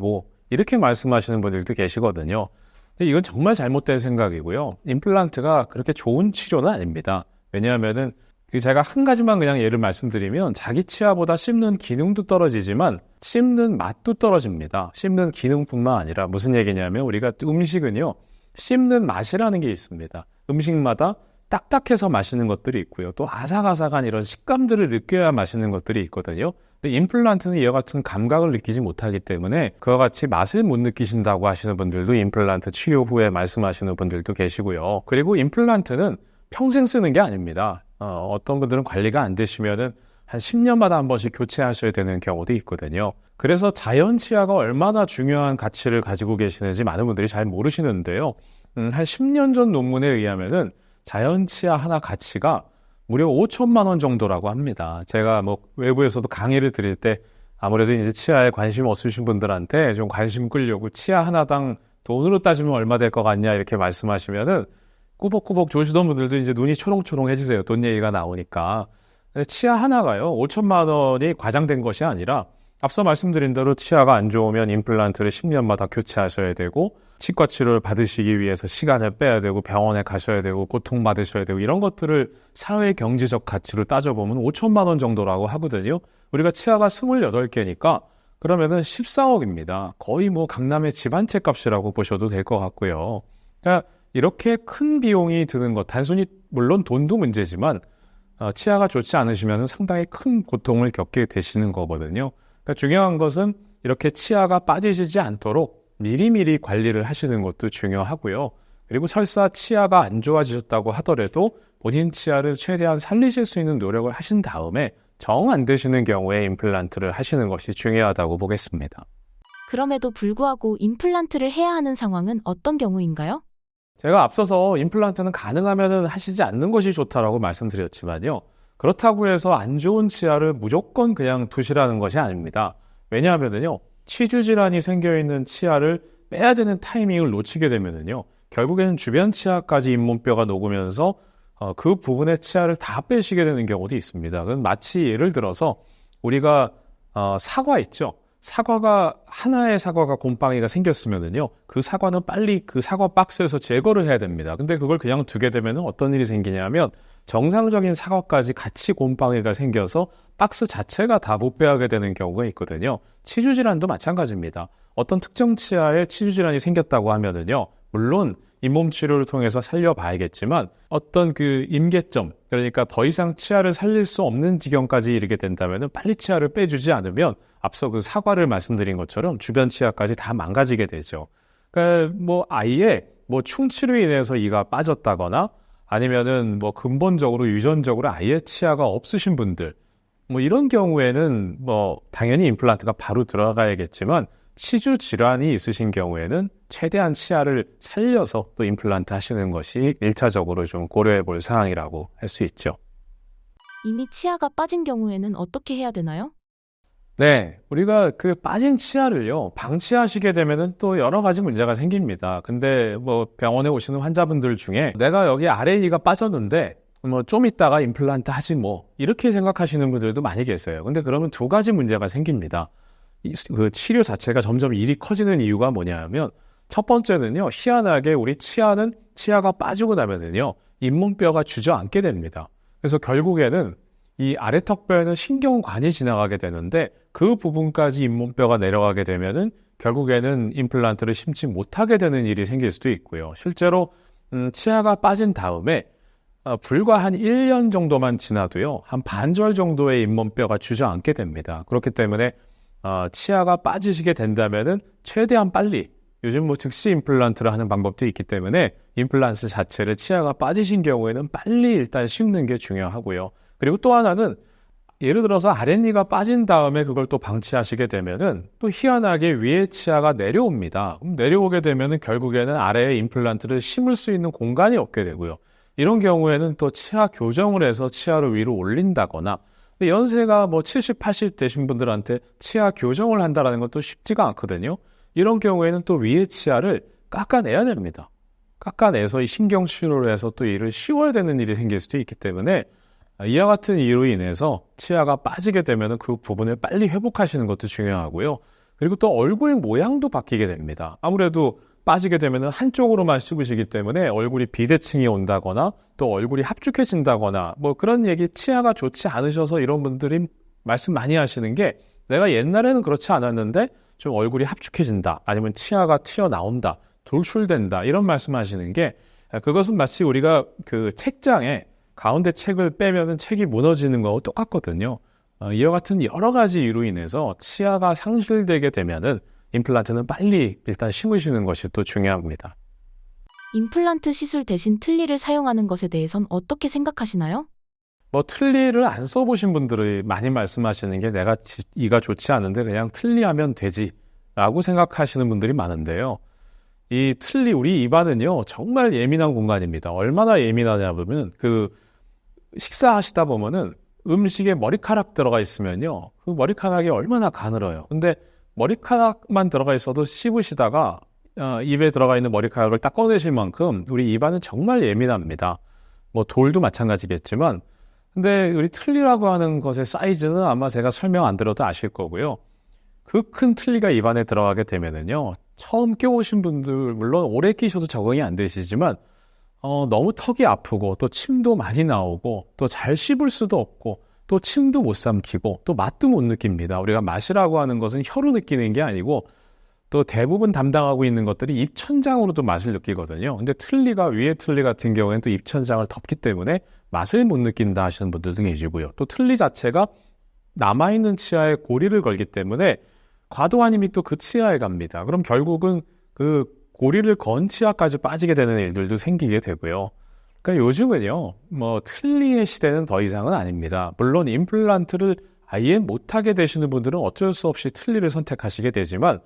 이렇게 말씀하시는 분들도 계시거든요. 근데 이건 정말 잘못된 생각이고요. 임플란트가 그렇게 좋은 치료는 아닙니다. 왜냐하면은 제가 한 가지만 그냥 예를 말씀드리면 자기 치아보다 씹는 기능도 떨어지지만 씹는 맛도 떨어집니다. 씹는 기능뿐만 아니라 무슨 얘기냐면 우리가 음식은요, 씹는 맛이라는 게 있습니다. 음식마다 딱딱해서 맛있는 것들이 있고요. 또 아삭아삭한 이런 식감들을 느껴야 맛있는 것들이 있거든요. 근데 임플란트는 이와 같은 감각을 느끼지 못하기 때문에 그와 같이 맛을 못 느끼신다고 하시는 분들도 임플란트 치료 후에 말씀하시는 분들도 계시고요. 그리고 임플란트는 평생 쓰는 게 아닙니다. 어떤 분들은 관리가 안 되시면은 한 10년마다 한 번씩 교체하셔야 되는 경우도 있거든요. 그래서 자연 치아가 얼마나 중요한 가치를 가지고 계시는지 많은 분들이 잘 모르시는데요. 한 10년 전 논문에 의하면은 자연 치아 하나 가치가 무려 5천만 원 정도라고 합니다. 제가 외부에서도 강의를 드릴 때 아무래도 이제 치아에 관심 없으신 분들한테 좀 관심 끌려고 치아 하나당 돈으로 따지면 얼마 될 것 같냐 이렇게 말씀하시면은 꾸벅꾸벅 조시던 분들도 이제 눈이 초롱초롱해지세요. 돈 얘기가 나오니까. 치아 하나가요, 5천만 원이 과장된 것이 아니라 앞서 말씀드린 대로 치아가 안 좋으면 임플란트를 10년마다 교체하셔야 되고 치과 치료를 받으시기 위해서 시간을 빼야 되고 병원에 가셔야 되고 고통받으셔야 되고 이런 것들을 사회 경제적 가치로 따져보면 5천만 원 정도라고 하거든요. 우리가 치아가 28개니까 그러면은 14억입니다. 거의 강남의 집 한 채 값이라고 보셔도 될 것 같고요. 그러니까 이렇게 큰 비용이 드는 것, 단순히 물론 돈도 문제지만 치아가 좋지 않으시면 상당히 큰 고통을 겪게 되시는 거거든요. 그러니까 중요한 것은 이렇게 치아가 빠지시지 않도록 미리미리 관리를 하시는 것도 중요하고요. 그리고 설사 치아가 안 좋아지셨다고 하더라도 본인 치아를 최대한 살리실 수 있는 노력을 하신 다음에 정 안 되시는 경우에 임플란트를 하시는 것이 중요하다고 보겠습니다. 그럼에도 불구하고 임플란트를 해야 하는 상황은 어떤 경우인가요? 제가 앞서서 임플란트는 가능하면 하시지 않는 것이 좋다라고 말씀드렸지만요. 그렇다고 해서 안 좋은 치아를 무조건 그냥 두시라는 것이 아닙니다. 왜냐하면요, 치주 질환이 생겨있는 치아를 빼야 되는 타이밍을 놓치게 되면요, 결국에는 주변 치아까지 잇몸뼈가 녹으면서 그 부분의 치아를 다 빼시게 되는 경우도 있습니다. 그건 마치 예를 들어서 우리가 사과 있죠. 하나의 사과가 곰팡이가 생겼으면은요, 그 사과는 빨리 그 사과 박스에서 제거를 해야 됩니다. 근데 그걸 그냥 두게 되면 어떤 일이 생기냐면 정상적인 사과까지 같이 곰팡이가 생겨서 박스 자체가 다 못 빼하게 되는 경우가 있거든요. 치주 질환도 마찬가지입니다. 어떤 특정 치아에 치주 질환이 생겼다고 하면은요, 물론 잇몸 치료를 통해서 살려봐야겠지만 어떤 그 임계점, 그러니까 더 이상 치아를 살릴 수 없는 지경까지 이르게 된다면은 빨리 치아를 빼주지 않으면 앞서 그 사과를 말씀드린 것처럼 주변 치아까지 다 망가지게 되죠. 그러니까 뭐 아예 뭐 충치로 인해서 이가 빠졌다거나 아니면은 뭐 근본적으로 유전적으로 아예 치아가 없으신 분들, 뭐 이런 경우에는 뭐 당연히 임플란트가 바로 들어가야겠지만 치주 질환이 있으신 경우에는 최대한 치아를 살려서 또 임플란트 하시는 것이 1차적으로 좀 고려해 볼 사항이라고 할 수 있죠. 이미 치아가 빠진 경우에는 어떻게 해야 되나요? 네, 우리가 그 빠진 치아를요, 방치하시게 되면은 또 여러 가지 문제가 생깁니다. 근데 뭐 병원에 오시는 환자분들 중에 내가 여기 아래 이가 빠졌는데 뭐 좀 있다가 임플란트 하지 뭐 이렇게 생각하시는 분들도 많이 계세요. 근데 그러면 두 가지 문제가 생깁니다. 그 치료 자체가 점점 일이 커지는 이유가 뭐냐면 첫 번째는요, 희한하게 우리 치아가 빠지고 나면은요, 잇몸뼈가 주저앉게 됩니다. 그래서 결국에는 이 아래턱뼈에는 신경관이 지나가게 되는데 그 부분까지 잇몸뼈가 내려가게 되면은 결국에는 임플란트를 심지 못하게 되는 일이 생길 수도 있고요. 실제로 치아가 빠진 다음에 불과 한 1년 정도만 지나도요, 한 반절 정도의 잇몸뼈가 주저앉게 됩니다. 그렇기 때문에 치아가 빠지시게 된다면은 최대한 빨리, 요즘 뭐 즉시 임플란트를 하는 방법도 있기 때문에 임플란트 자체를 치아가 빠지신 경우에는 빨리 일단 심는 게 중요하고요. 그리고 또 하나는 예를 들어서 아랫니가 빠진 다음에 그걸 또 방치하시게 되면은 또 희한하게 위에 치아가 내려옵니다. 그럼 내려오게 되면은 결국에는 아래에 임플란트를 심을 수 있는 공간이 없게 되고요. 이런 경우에는 또 치아 교정을 해서 치아를 위로 올린다거나, 연세가 뭐 70, 80 되신 분들한테 치아 교정을 한다는 것도 쉽지가 않거든요. 이런 경우에는 또 위에 치아를 깎아내야 됩니다. 깎아내서 이 신경 치료를 해서 또 일을 쉬워야 되는 일이 생길 수도 있기 때문에 이와 같은 이유로 인해서 치아가 빠지게 되면 그 부분을 빨리 회복하시는 것도 중요하고요. 그리고 또 얼굴 모양도 바뀌게 됩니다. 아무래도 빠지게 되면 한쪽으로만 씹으시기 때문에 얼굴이 비대칭이 온다거나 또 얼굴이 합죽해진다거나 뭐 그런 얘기, 치아가 좋지 않으셔서 이런 분들이 말씀 많이 하시는 게 내가 옛날에는 그렇지 않았는데 좀 얼굴이 합죽해진다, 아니면 치아가 튀어나온다, 돌출된다, 이런 말씀 하시는 게 그것은 마치 우리가 그 책장에 가운데 책을 빼면은 책이 무너지는 거하고 똑같거든요. 이와 같은 여러 가지 이유로 인해서 치아가 상실되게 되면은 임플란트는 빨리 일단 심으시는 것이 또 중요합니다. 임플란트 시술 대신 틀니를 사용하는 것에 대해선 어떻게 생각하시나요? 뭐 틀니를 안 써보신 분들이 많이 말씀하시는 게 내가 이가 좋지 않은데 그냥 틀니하면 되지라고 생각하시는 분들이 많은데요. 이 틀니, 우리 입안은요 정말 예민한 공간입니다. 얼마나 예민하냐 보면 그 식사하시다 보면은 음식에 머리카락 들어가 있으면요, 그 머리카락이 얼마나 가늘어요. 근데 머리카락만 들어가 있어도 씹으시다가 입에 들어가 있는 머리카락을 딱 꺼내실 만큼 우리 입안은 정말 예민합니다. 뭐 돌도 마찬가지겠지만, 근데 우리 틀니라고 하는 것의 사이즈는 아마 제가 설명 안 드려도 아실 거고요. 그 큰 틀니가 입안에 들어가게 되면은요, 처음 껴오신 분들 물론 오래 끼셔도 적응이 안 되시지만 너무 턱이 아프고 또 침도 많이 나오고 또 잘 씹을 수도 없고 또 침도 못 삼키고 또 맛도 못 느낍니다. 우리가 맛이라고 하는 것은 혀로 느끼는 게 아니고 또 대부분 담당하고 있는 것들이 입천장으로도 맛을 느끼거든요. 근데 틀니가, 위에 틀니 같은 경우에는 또 입천장을 덮기 때문에 맛을 못 느낀다 하시는 분들도 계시고요. 또 틀니 자체가 남아있는 치아에 고리를 걸기 때문에 과도한 힘이 또 그 치아에 갑니다. 그럼 결국은 그 고리를 건 치아까지 빠지게 되는 일들도 생기게 되고요. 그러니까 요즘은요, 뭐 틀니의 시대는 더 이상은 아닙니다. 물론 임플란트를 아예 못하게 되시는 분들은 어쩔 수 없이 틀니를 선택하시게 되지만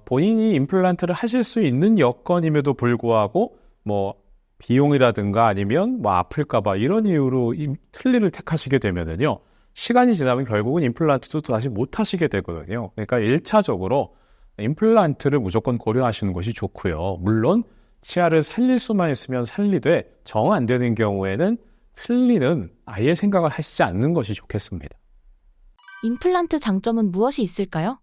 본인이 임플란트를 하실 수 있는 여건임에도 불구하고 뭐 비용이라든가 아니면 뭐 아플까봐 이런 이유로 틀니를 택하시게 되면은요, 시간이 지나면 결국은 임플란트도 다시 못 하시게 되거든요. 그러니까 1차적으로 임플란트를 무조건 고려하시는 것이 좋고요. 물론 치아를 살릴 수만 있으면 살리되 정 안 되는 경우에는 틀니는 아예 생각을 하시지 않는 것이 좋겠습니다. 임플란트 장점은 무엇이 있을까요?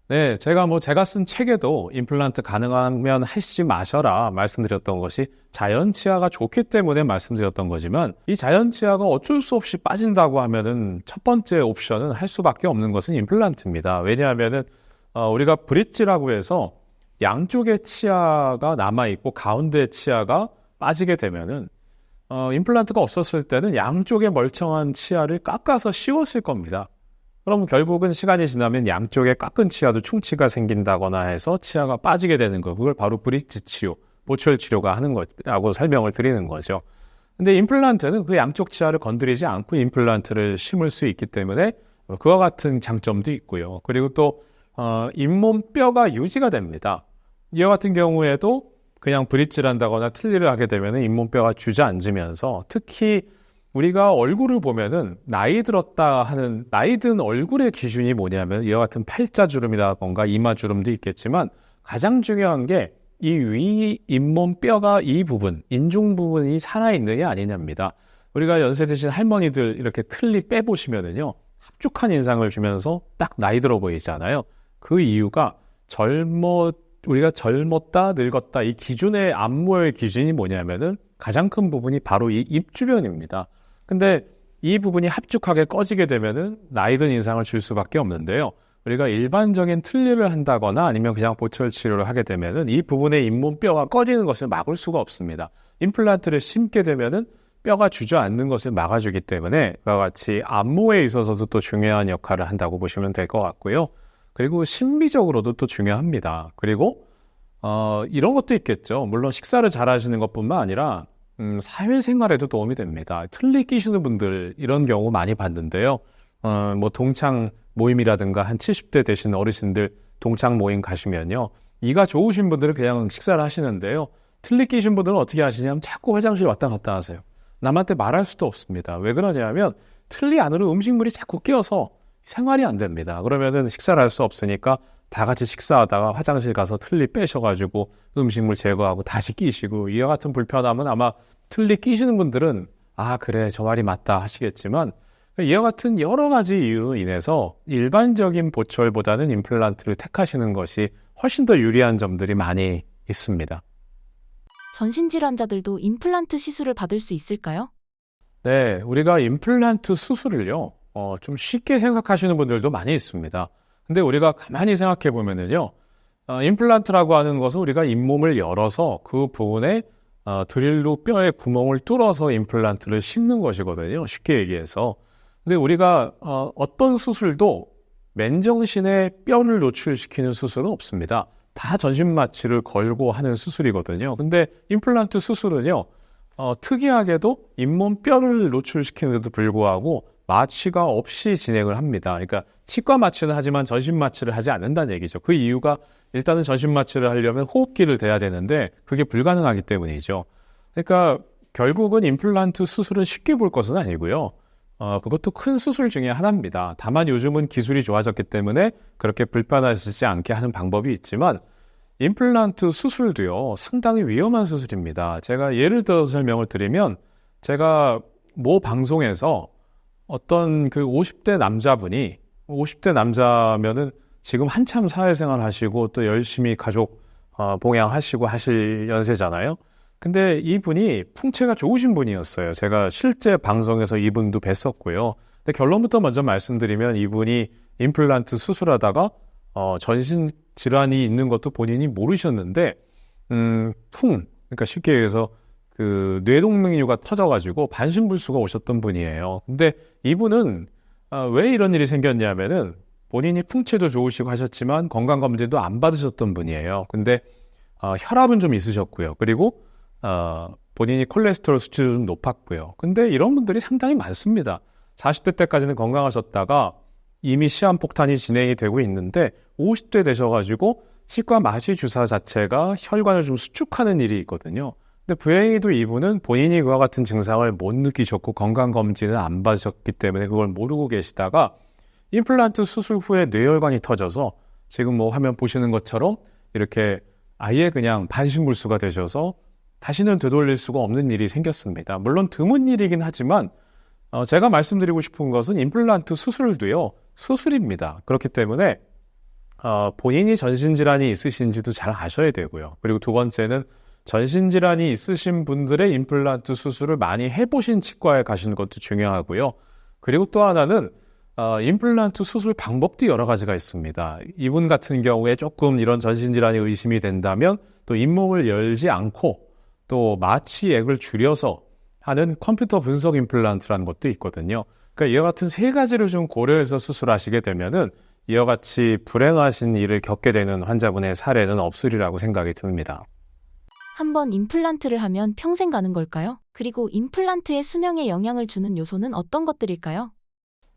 네, 제가 쓴 책에도 임플란트 가능하면 하시지 마셔라 말씀드렸던 것이 자연 치아가 좋기 때문에 말씀드렸던 거지만, 이 자연 치아가 어쩔 수 없이 빠진다고 하면은 첫 번째 옵션은 할 수밖에 없는 것은 임플란트입니다. 왜냐하면은 우리가 브릿지라고 해서 양쪽의 치아가 남아있고 가운데 치아가 빠지게 되면은 임플란트가 없었을 때는 양쪽의 멀쩡한 치아를 깎아서 씌웠을 겁니다. 그럼 결국은 시간이 지나면 양쪽에 깎은 치아도 충치가 생긴다거나 해서 치아가 빠지게 되는 거, 그걸 바로 브릿지 치료, 보철 치료가 하는 거라고 설명을 드리는 거죠. 근데 임플란트는 그 양쪽 치아를 건드리지 않고 임플란트를 심을 수 있기 때문에 그와 같은 장점도 있고요. 그리고 또 잇몸 뼈가 유지가 됩니다. 이와 같은 경우에도 그냥 브릿지를 한다거나 틀니를 하게 되면 잇몸 뼈가 주저앉으면서, 특히 우리가 얼굴을 보면은 나이 들었다 하는, 나이 든 얼굴의 기준이 뭐냐면 이와 같은 팔자주름이라던가 이마주름도 있겠지만, 가장 중요한 게 이 위 잇몸 뼈가 이 부분, 인중 부분이 살아있느냐 아니냐입니다. 우리가 연세 드신 할머니들 이렇게 틀니 빼보시면은요, 합죽한 인상을 주면서 딱 나이 들어 보이잖아요. 그 이유가 우리가 젊었다, 늙었다, 이 기준의 안모의 기준이 뭐냐면은 가장 큰 부분이 바로 이 입 주변입니다. 근데 이 부분이 합죽하게 꺼지게 되면은 나이 든 인상을 줄 수밖에 없는데요. 우리가 일반적인 틀니를 한다거나 아니면 그냥 보철 치료를 하게 되면은 이 부분의 잇몸 뼈가 꺼지는 것을 막을 수가 없습니다. 임플란트를 심게 되면은 뼈가 주저앉는 것을 막아주기 때문에 그와 같이 안모에 있어서도 또 중요한 역할을 한다고 보시면 될 것 같고요. 그리고 심미적으로도 또 중요합니다. 그리고 이런 것도 있겠죠. 물론 식사를 잘 하시는 것뿐만 아니라 사회생활에도 도움이 됩니다. 틀니 끼시는 분들 이런 경우 많이 봤는데요. 뭐 동창 모임이라든가 한 70대 되신 어르신들 동창 모임 가시면요, 이가 좋으신 분들은 그냥 식사를 하시는데요, 틀니 끼신 분들은 어떻게 하시냐면 자꾸 화장실 왔다 갔다 하세요. 남한테 말할 수도 없습니다. 왜 그러냐면 틀니 안으로 음식물이 자꾸 끼어서 생활이 안 됩니다. 그러면은 식사를 할 수 없으니까 다 같이 식사하다가 화장실 가서 틀니 빼셔가지고 음식물 제거하고 다시 끼시고, 이와 같은 불편함은 아마 틀니 끼시는 분들은 아 그래 저 말이 맞다 하시겠지만, 이와 같은 여러 가지 이유로 인해서 일반적인 보철보다는 임플란트를 택하시는 것이 훨씬 더 유리한 점들이 많이 있습니다. 전신질환자들도 임플란트 시술을 받을 수 있을까요? 네, 우리가 임플란트 수술을요, 좀 쉽게 생각하시는 분들도 많이 있습니다. 근데 우리가 가만히 생각해 보면은요, 임플란트라고 하는 것은 우리가 잇몸을 열어서 그 부분에 드릴로 뼈에 구멍을 뚫어서 임플란트를 심는 것이거든요. 쉽게 얘기해서. 근데 우리가 어떤 수술도 맨정신에 뼈를 노출시키는 수술은 없습니다. 다 전신마취를 걸고 하는 수술이거든요. 근데 임플란트 수술은요, 특이하게도 잇몸 뼈를 노출시키는데도 불구하고 마취가 없이 진행을 합니다. 그러니까 치과 마취는 하지만 전신 마취를 하지 않는다는 얘기죠. 그 이유가 일단은 전신 마취를 하려면 호흡기를 대야 되는데 그게 불가능하기 때문이죠. 그러니까 결국은 임플란트 수술은 쉽게 볼 것은 아니고요. 그것도 큰 수술 중에 하나입니다. 다만 요즘은 기술이 좋아졌기 때문에 그렇게 불편하시지 않게 하는 방법이 있지만, 임플란트 수술도요, 상당히 위험한 수술입니다. 제가 예를 들어서 설명을 드리면, 제가 모 방송에서 어떤 그 50대 남자분이, 50대 남자면은 지금 한참 사회생활 하시고 또 열심히 가족 봉양하시고 하실 연세잖아요. 근데 이분이 풍채가 좋으신 분이었어요. 제가 실제 방송에서 이분도 뵀었고요. 근데 결론부터 먼저 말씀드리면, 이분이 임플란트 수술하다가 전신 질환이 있는 것도 본인이 모르셨는데 그러니까 쉽게 얘기해서 그 뇌동맥류가 터져가지고 반신불수가 오셨던 분이에요. 근데 이분은 왜 이런 일이 생겼냐면은 본인이 풍채도 좋으시고 하셨지만 건강검진도 안 받으셨던 분이에요. 근데 혈압은 좀 있으셨고요. 그리고 본인이 콜레스테롤 수치도 좀 높았고요. 근데 이런 분들이 상당히 많습니다. 40대 때까지는 건강하셨다가 이미 시한폭탄이 진행이 되고 있는데 50대 되셔가지고 치과 마취 주사 자체가 혈관을 좀 수축하는 일이 있거든요. 근데 불행히도 이분은 본인이 그와 같은 증상을 못 느끼셨고 건강검진을 안 받으셨기 때문에 그걸 모르고 계시다가 임플란트 수술 후에 뇌혈관이 터져서 지금 뭐 화면 보시는 것처럼 이렇게 아예 그냥 반신불수가 되셔서 다시는 되돌릴 수가 없는 일이 생겼습니다. 물론 드문 일이긴 하지만 제가 말씀드리고 싶은 것은 임플란트 수술도요, 수술입니다. 그렇기 때문에 본인이 전신질환이 있으신지도 잘 아셔야 되고요. 그리고 두 번째는 전신질환이 있으신 분들의 임플란트 수술을 많이 해보신 치과에 가시는 것도 중요하고요. 그리고 또 하나는 임플란트 수술 방법도 여러 가지가 있습니다. 이분 같은 경우에 조금 이런 전신질환이 의심이 된다면 또 잇몸을 열지 않고 또 마취액을 줄여서 하는 컴퓨터 분석 임플란트라는 것도 있거든요. 그러니까 이와 같은 세 가지를 좀 고려해서 수술하시게 되면은 이와 같이 불행하신 일을 겪게 되는 환자분의 사례는 없으리라고 생각이 듭니다. 한번 임플란트를 하면 평생 가는 걸까요? 그리고 임플란트의 수명에 영향을 주는 요소는 어떤 것들일까요?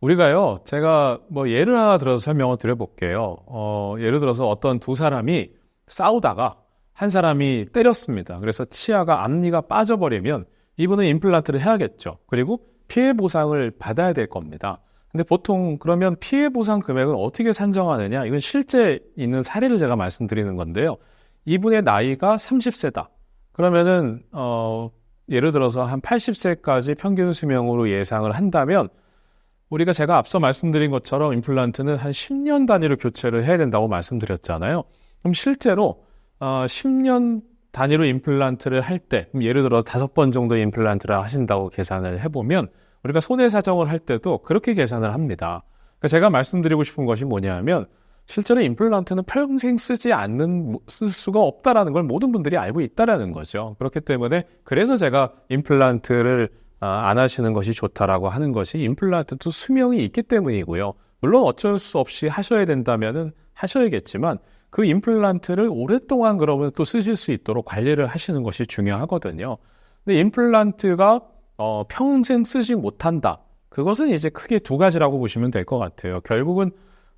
우리가요, 제가 뭐 예를 하나 들어서 설명을 드려볼게요. 예를 들어서 어떤 두 사람이 싸우다가 한 사람이 때렸습니다. 그래서 치아가 앞니가 빠져버리면 이분은 임플란트를 해야겠죠. 그리고 피해 보상을 받아야 될 겁니다. 근데 보통 그러면 피해 보상 금액을 어떻게 산정하느냐? 이건 실제 있는 사례를 제가 말씀드리는 건데요. 이분의 나이가 30세다. 그러면은 예를 들어서 한 80세까지 평균 수명으로 예상을 한다면 제가 앞서 말씀드린 것처럼 임플란트는 한 10년 단위로 교체를 해야 된다고 말씀드렸잖아요. 그럼 실제로 10년 단위로 임플란트를 할 때, 예를 들어 5번 정도 임플란트를 하신다고 계산을 해보면 우리가 손해사정을 할 때도 그렇게 계산을 합니다. 그러니까 제가 말씀드리고 싶은 것이 뭐냐면 실제로 임플란트는 평생 쓸 수가 없다라는 걸 모든 분들이 알고 있다라는 거죠. 그렇기 때문에 그래서 제가 임플란트를 안 하시는 것이 좋다라고 하는 것이 임플란트도 수명이 있기 때문이고요. 물론 어쩔 수 없이 하셔야 된다면은 하셔야겠지만 그 임플란트를 오랫동안 그러면 또 쓰실 수 있도록 관리를 하시는 것이 중요하거든요. 근데 임플란트가 평생 쓰지 못한다. 그것은 이제 크게 두 가지라고 보시면 될 것 같아요. 결국은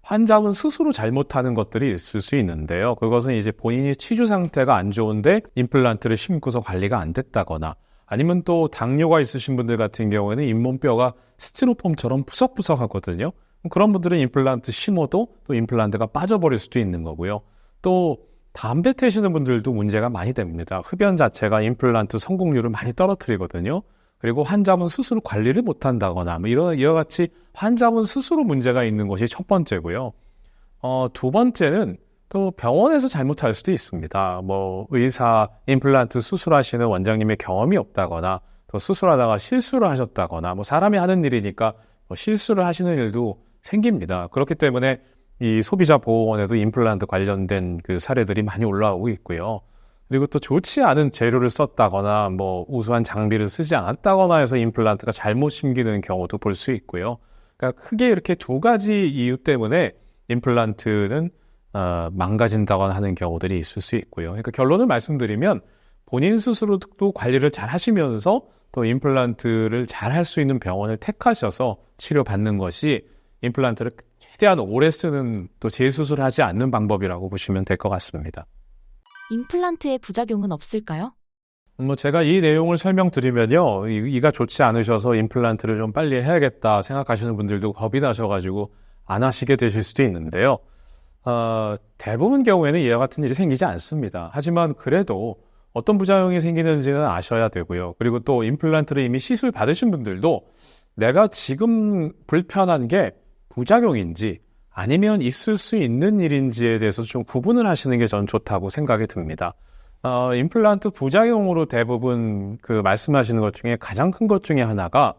환자분 스스로 잘못하는 것들이 있을 수 있는데요. 그것은 이제 본인이 치주 상태가 안 좋은데 임플란트를 심고서 관리가 안 됐다거나 아니면 또 당뇨가 있으신 분들 같은 경우에는 잇몸뼈가 스티로폼처럼 푸석푸석하거든요. 그런 분들은 임플란트 심어도 또 임플란트가 빠져버릴 수도 있는 거고요. 또 담배 태시는 분들도 문제가 많이 됩니다. 흡연 자체가 임플란트 성공률을 많이 떨어뜨리거든요. 그리고 환자분 스스로 관리를 못한다거나 이와 같이 환자분 스스로 문제가 있는 것이 첫 번째고요. 두 번째는 또 병원에서 잘못할 수도 있습니다. 의사 임플란트 수술하시는 원장님의 경험이 없다거나 또 수술하다가 실수를 하셨다거나 사람이 하는 일이니까 실수를 하시는 일도 생깁니다. 그렇기 때문에 이 소비자 보호원에도 임플란트 관련된 그 사례들이 많이 올라오고 있고요. 그리고 또 좋지 않은 재료를 썼다거나 우수한 장비를 쓰지 않았다거나 해서 임플란트가 잘못 심기는 경우도 볼 수 있고요. 그러니까 크게 이렇게 두 가지 이유 때문에 임플란트는 망가진다거나 하는 경우들이 있을 수 있고요. 그러니까 결론을 말씀드리면 본인 스스로도 관리를 잘 하시면서 또 임플란트를 잘 할 수 있는 병원을 택하셔서 치료받는 것이 임플란트를 최대한 오래 쓰는 또 재수술하지 않는 방법이라고 보시면 될 것 같습니다. 임플란트의 부작용은 없을까요? 제가 이 내용을 설명드리면요. 이가 좋지 않으셔서 임플란트를 좀 빨리 해야겠다 생각하시는 분들도 겁이 나셔가지고 안 하시게 되실 수도 있는데요. 대부분 경우에는 이와 같은 일이 생기지 않습니다. 하지만 그래도 어떤 부작용이 생기는지는 아셔야 되고요. 그리고 또 임플란트를 이미 시술 받으신 분들도 내가 지금 불편한 게 부작용인지 아니면 있을 수 있는 일인지에 대해서 좀 구분을 하시는 게 전 좋다고 생각이 듭니다. 임플란트 부작용으로 대부분 말씀하시는 것 중에 가장 큰 것 중에 하나가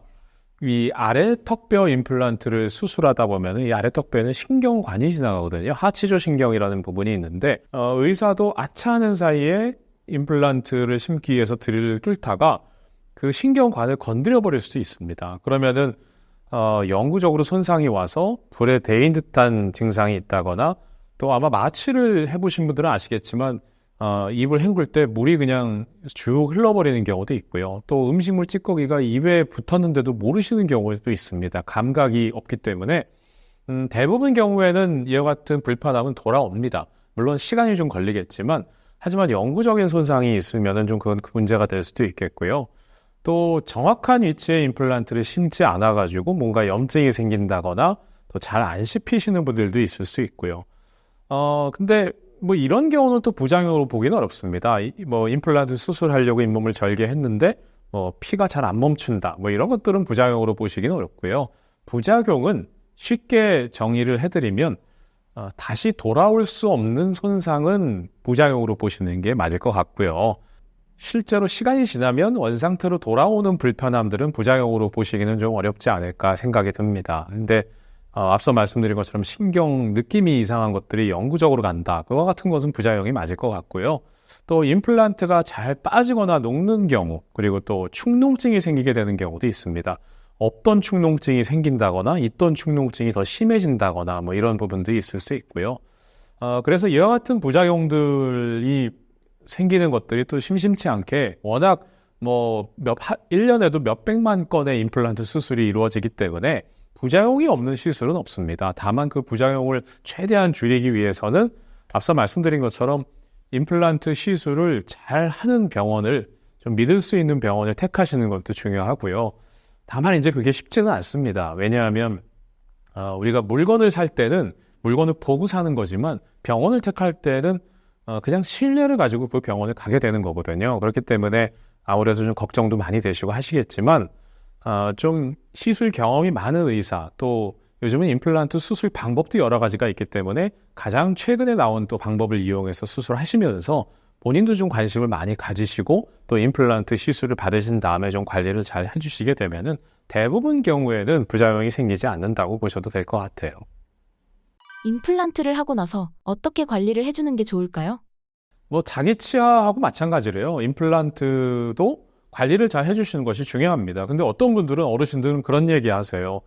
이 아래 턱뼈 임플란트를 수술하다 보면 이 아래 턱뼈에는 신경관이 지나가거든요. 하치조 신경이라는 부분이 있는데 의사도 아차하는 사이에 임플란트를 심기 위해서 드릴을 뚫다가 그 신경관을 건드려 버릴 수도 있습니다. 그러면은 영구적으로 손상이 와서 불에 데인 듯한 증상이 있다거나 또 아마 마취를 해보신 분들은 아시겠지만 입을 헹굴 때 물이 그냥 쭉 흘러버리는 경우도 있고요. 또 음식물 찌꺼기가 입에 붙었는데도 모르시는 경우도 있습니다. 감각이 없기 때문에 대부분 경우에는 이와 같은 불편함은 돌아옵니다. 물론 시간이 좀 걸리겠지만 하지만 영구적인 손상이 있으면 좀 그건 문제가 될 수도 있겠고요. 또 정확한 위치에 임플란트를 심지 않아가지고 뭔가 염증이 생긴다거나 또 잘 안 씹히시는 분들도 있을 수 있고요. 근데 이런 경우는 또 부작용으로 보기는 어렵습니다. 임플란트 수술하려고 잇몸을 절개했는데 피가 잘 안 멈춘다. 이런 것들은 부작용으로 보시기는 어렵고요. 부작용은 쉽게 정의를 해드리면 다시 돌아올 수 없는 손상은 부작용으로 보시는 게 맞을 것 같고요. 실제로 시간이 지나면 원상태로 돌아오는 불편함들은 부작용으로 보시기는 좀 어렵지 않을까 생각이 듭니다. 근데 앞서 말씀드린 것처럼 신경 느낌이 이상한 것들이 영구적으로 간다. 그와 같은 것은 부작용이 맞을 것 같고요. 또 임플란트가 잘 빠지거나 녹는 경우, 그리고 또 축농증이 생기게 되는 경우도 있습니다. 없던 축농증이 생긴다거나 있던 축농증이 더 심해진다거나 뭐 이런 부분들이 있을 수 있고요. 그래서 이와 같은 부작용들이 생기는 것들이 또 심심치 않게 워낙 1년에도 몇백만 건의 임플란트 수술이 이루어지기 때문에 부작용이 없는 시술은 없습니다. 다만 그 부작용을 최대한 줄이기 위해서는 앞서 말씀드린 것처럼 임플란트 시술을 잘 하는 병원을 좀 믿을 수 있는 병원을 택하시는 것도 중요하고요. 다만 이제 그게 쉽지는 않습니다. 왜냐하면 우리가 물건을 살 때는 물건을 보고 사는 거지만 병원을 택할 때는 그냥 신뢰를 가지고 그 병원을 가게 되는 거거든요. 그렇기 때문에 아무래도 좀 걱정도 많이 되시고 하시겠지만 좀 시술 경험이 많은 의사, 또 요즘은 임플란트 수술 방법도 여러 가지가 있기 때문에 가장 최근에 나온 또 방법을 이용해서 수술하시면서 본인도 좀 관심을 많이 가지시고 또 임플란트 시술을 받으신 다음에 좀 관리를 잘 해주시게 되면은 대부분 경우에는 부작용이 생기지 않는다고 보셔도 될 것 같아요. 임플란트를 하고 나서 어떻게 관리를 해주는 게 좋을까요? 자기 치아하고 마찬가지로요. 임플란트도 관리를 잘 해주시는 것이 중요합니다. 근데 어떤 분들은 어르신들은 그런 얘기 하세요.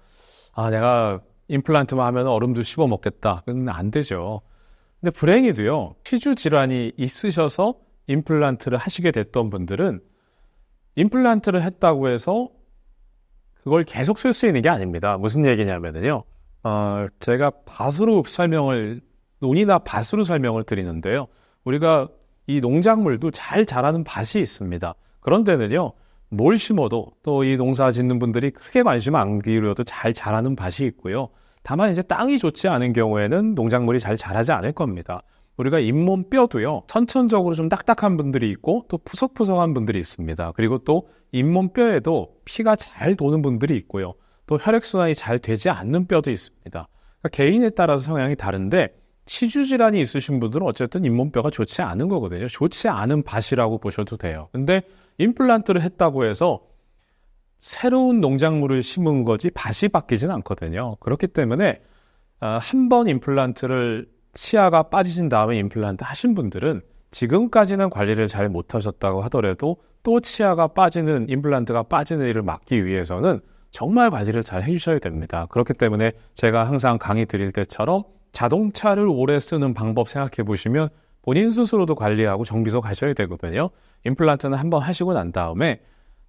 내가 임플란트만 하면 얼음도 씹어 먹겠다. 그건 안 되죠. 근데 불행히도요. 치주 질환이 있으셔서 임플란트를 하시게 됐던 분들은 임플란트를 했다고 해서 그걸 계속 쓸 수 있는 게 아닙니다. 무슨 얘기냐면요. 제가 논이나 밭으로 설명을 드리는데요. 우리가 이 농작물도 잘 자라는 밭이 있습니다. 그런 데는요, 뭘 심어도 또 이 농사 짓는 분들이 크게 관심 안 기울여도 잘 자라는 밭이 있고요. 다만 이제 땅이 좋지 않은 경우에는 농작물이 잘 자라지 않을 겁니다. 우리가 잇몸 뼈도요, 선천적으로 좀 딱딱한 분들이 있고 또 푸석푸석한 분들이 있습니다. 그리고 또 잇몸 뼈에도 피가 잘 도는 분들이 있고요. 또 혈액순환이 잘 되지 않는 뼈도 있습니다. 그러니까 개인에 따라서 성향이 다른데 치주 질환이 있으신 분들은 어쨌든 잇몸뼈가 좋지 않은 거거든요. 좋지 않은 밭이라고 보셔도 돼요. 근데 임플란트를 했다고 해서 새로운 농작물을 심은 거지 밭이 바뀌진 않거든요. 그렇기 때문에 한 번 임플란트를 치아가 빠지신 다음에 임플란트 하신 분들은 지금까지는 관리를 잘 못하셨다고 하더라도 또 치아가 빠지는 임플란트가 빠지는 일을 막기 위해서는 정말 관리를 잘 해주셔야 됩니다. 그렇기 때문에 제가 항상 강의 드릴 때처럼 자동차를 오래 쓰는 방법 생각해 보시면 본인 스스로도 관리하고 정비소 가셔야 되거든요. 임플란트는 한번 하시고 난 다음에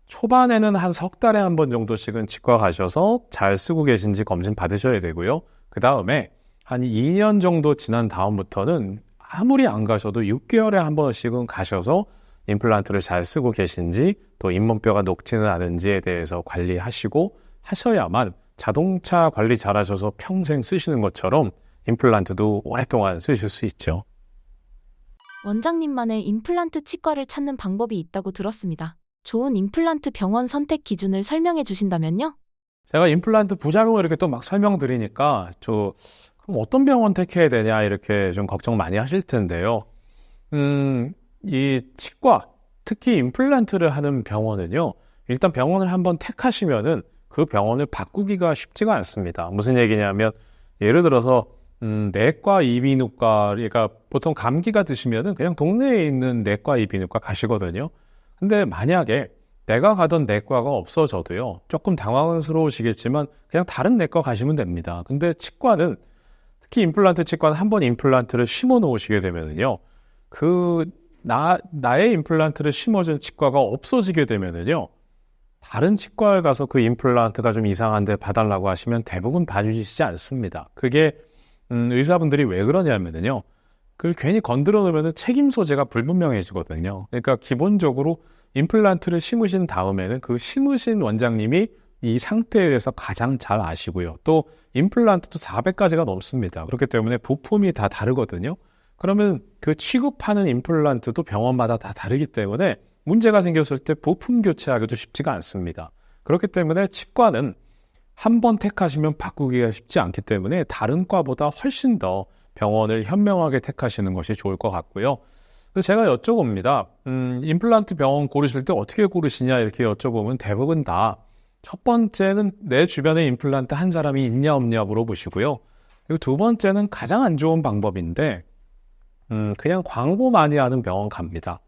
초반에는 한 석 달에 한 번 정도씩은 치과 가셔서 잘 쓰고 계신지 검진 받으셔야 되고요. 그 다음에 한 2년 정도 지난 다음부터는 아무리 안 가셔도 6개월에 한 번씩은 가셔서 임플란트를 잘 쓰고 계신지 또 잇몸뼈가 녹지는 않은지에 대해서 관리하시고 하셔야만 자동차 관리 잘하셔서 평생 쓰시는 것처럼 임플란트도 오랫동안 쓰실 수 있죠. 원장님만의 임플란트 치과를 찾는 방법이 있다고 들었습니다. 좋은 임플란트 병원 선택 기준을 설명해 주신다면요? 제가 임플란트 부작용을 이렇게 또 막 설명드리니까 그럼 어떤 병원 택해야 되냐 이렇게 좀 걱정 많이 하실 텐데요. 이 치과, 특히 임플란트를 하는 병원은요. 일단 병원을 한번 택하시면은 그 병원을 바꾸기가 쉽지가 않습니다. 무슨 얘기냐면 예를 들어서 내과 이비인후과, 그러니까 보통 감기가 드시면은 그냥 동네에 있는 내과 이비인후과 가시거든요. 근데 만약에 내가 가던 내과가 없어져도요, 조금 당황스러우시겠지만 그냥 다른 내과 가시면 됩니다. 근데 치과는, 특히 임플란트 치과는 한번 임플란트를 심어 놓으시게 되면은요, 나의 임플란트를 심어준 치과가 없어지게 되면은요, 다른 치과에 가서 그 임플란트가 좀 이상한데 봐달라고 하시면 대부분 봐주시지 않습니다. 그게 의사분들이 왜 그러냐면요, 그걸 괜히 건드려 놓으면 책임 소재가 불분명해지거든요. 그러니까 기본적으로 임플란트를 심으신 다음에는 그 심으신 원장님이 이 상태에 대해서 가장 잘 아시고요. 또 임플란트도 400가지가 넘습니다. 그렇기 때문에 부품이 다 다르거든요. 그러면 그 취급하는 임플란트도 병원마다 다 다르기 때문에 문제가 생겼을 때 부품 교체하기도 쉽지가 않습니다. 그렇기 때문에 치과는 한 번 택하시면 바꾸기가 쉽지 않기 때문에 다른 과보다 훨씬 더 병원을 현명하게 택하시는 것이 좋을 것 같고요. 그래서 제가 여쭤봅니다. 임플란트 병원 고르실 때 어떻게 고르시냐 이렇게 여쭤보면 대부분 다 첫 번째는 내 주변에 임플란트 한 사람이 있냐 없냐 물어보시고요. 그리고 두 번째는 가장 안 좋은 방법인데 그냥 광고 많이 하는 병원 갑니다.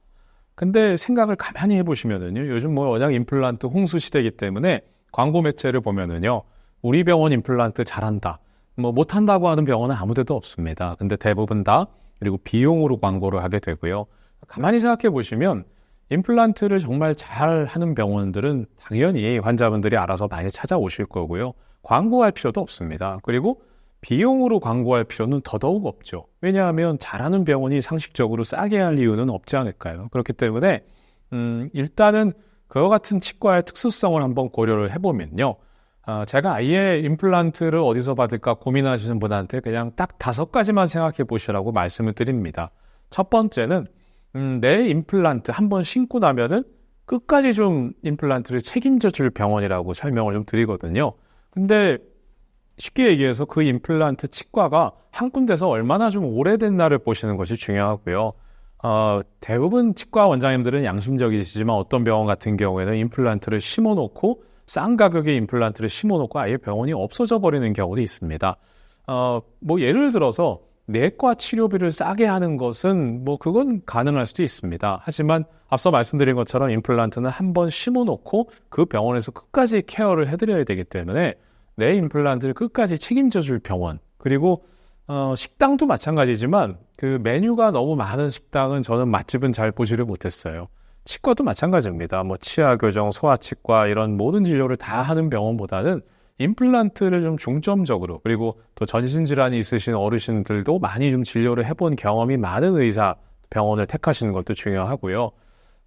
근데 생각을 가만히 해보시면은요. 요즘 뭐 워낙 임플란트 홍수 시대이기 때문에 광고 매체를 보면은요. 우리 병원 임플란트 잘한다. 뭐 못한다고 하는 병원은 아무 데도 없습니다. 근데 대부분 다 그리고 비용으로 광고를 하게 되고요. 가만히 생각해 보시면 임플란트를 정말 잘 하는 병원들은 당연히 환자분들이 알아서 많이 찾아오실 거고요. 광고할 필요도 없습니다. 그리고 비용으로 광고할 필요는 더더욱 없죠. 왜냐하면 잘하는 병원이 상식적으로 싸게 할 이유는 없지 않을까요? 그렇기 때문에 일단은 그와 같은 치과의 특수성을 한번 고려를 해보면요. 제가 아예 임플란트를 어디서 받을까 고민하시는 분한테 그냥 딱 5가지만 생각해 보시라고 말씀을 드립니다. 첫 번째는 내 임플란트 한번 신고 나면은 끝까지 좀 임플란트를 책임져 줄 병원이라고 설명을 좀 드리거든요. 근데 쉽게 얘기해서 그 임플란트 치과가 한 군데서 얼마나 좀 오래됐나를 보시는 것이 중요하고요. 대부분 치과 원장님들은 양심적이시지만 어떤 병원 같은 경우에는 임플란트를 심어놓고 싼 가격의 임플란트를 심어놓고 아예 병원이 없어져 버리는 경우도 있습니다. 뭐 예를 들어서 내과 치료비를 싸게 하는 것은 뭐 그건 가능할 수도 있습니다. 하지만 앞서 말씀드린 것처럼 임플란트는 한번 심어놓고 그 병원에서 끝까지 케어를 해드려야 되기 때문에 내 임플란트를 끝까지 책임져 줄 병원, 그리고 식당도 마찬가지지만 그 메뉴가 너무 많은 식당은 저는 맛집은 잘 보지를 못했어요. 치과도 마찬가지입니다. 뭐 치아 교정, 소아치과 이런 모든 진료를 다 하는 병원보다는 임플란트를 좀 중점적으로, 그리고 또 전신질환이 있으신 어르신들도 많이 좀 진료를 해본 경험이 많은 의사 병원을 택하시는 것도 중요하고요.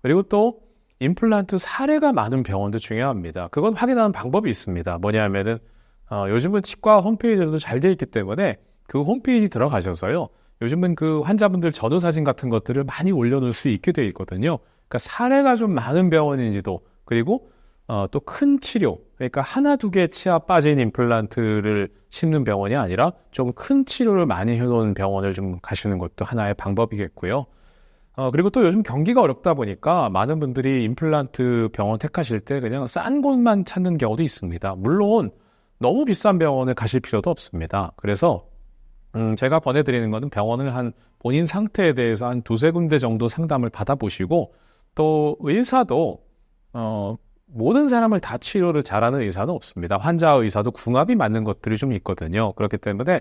그리고 또 임플란트 사례가 많은 병원도 중요합니다. 그건 확인하는 방법이 있습니다. 뭐냐면은 요즘은 치과 홈페이지도 잘 되어 있기 때문에 그 홈페이지 들어가셔서요. 요즘은 그 환자분들 전후 사진 같은 것들을 많이 올려놓을 수 있게 되어 있거든요. 그러니까 사례가 좀 많은 병원인지도, 그리고 또 큰 치료, 그러니까 하나 두 개 치아 빠진 임플란트를 심는 병원이 아니라 좀 큰 치료를 많이 해놓은 병원을 좀 가시는 것도 하나의 방법이겠고요. 그리고 또 요즘 경기가 어렵다 보니까 많은 분들이 임플란트 병원 택하실 때 그냥 싼 곳만 찾는 경우도 있습니다. 물론 너무 비싼 병원을 가실 필요도 없습니다. 그래서 제가 권해드리는 것은 병원을 한 본인 상태에 대해서 한 2-3군데 정도 상담을 받아보시고, 또 의사도 모든 사람을 다 치료를 잘하는 의사는 없습니다. 환자 의사도 궁합이 맞는 것들이 좀 있거든요. 그렇기 때문에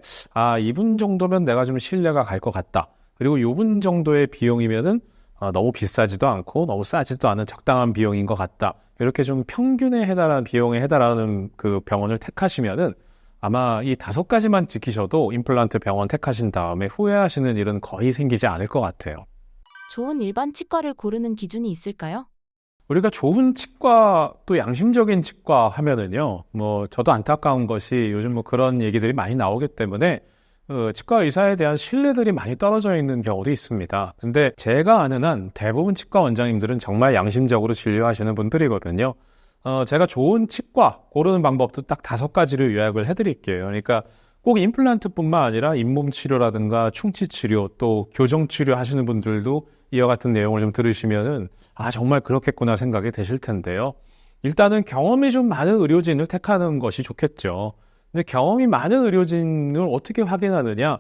이분 정도면 내가 좀 신뢰가 갈 것 같다. 그리고 요분 정도의 비용이면은 너무 비싸지도 않고 너무 싸지도 않은 적당한 비용인 것 같다. 이렇게 좀 평균에 해당하는 비용에 해당하는 그 병원을 택하시면은 아마 이 5가지만 지키셔도 임플란트 병원 택하신 다음에 후회하시는 일은 거의 생기지 않을 것 같아요. 좋은 일반 치과를 고르는 기준이 있을까요? 우리가 좋은 치과, 또 양심적인 치과 하면은요, 뭐 저도 안타까운 것이 요즘 뭐 그런 얘기들이 많이 나오기 때문에 치과 의사에 대한 신뢰들이 많이 떨어져 있는 경우도 있습니다. 근데 제가 아는 한 대부분 치과 원장님들은 정말 양심적으로 진료하시는 분들이거든요. 제가 좋은 치과 고르는 방법도 딱 5가지를 요약을 해드릴게요. 그러니까 꼭 임플란트뿐만 아니라 잇몸 치료라든가 충치 치료, 또 교정 치료 하시는 분들도 이와 같은 내용을 좀 들으시면은 정말 그렇겠구나 생각이 되실 텐데요. 일단은 경험이 좀 많은 의료진을 택하는 것이 좋겠죠. 근데 경험이 많은 의료진을 어떻게 확인하느냐?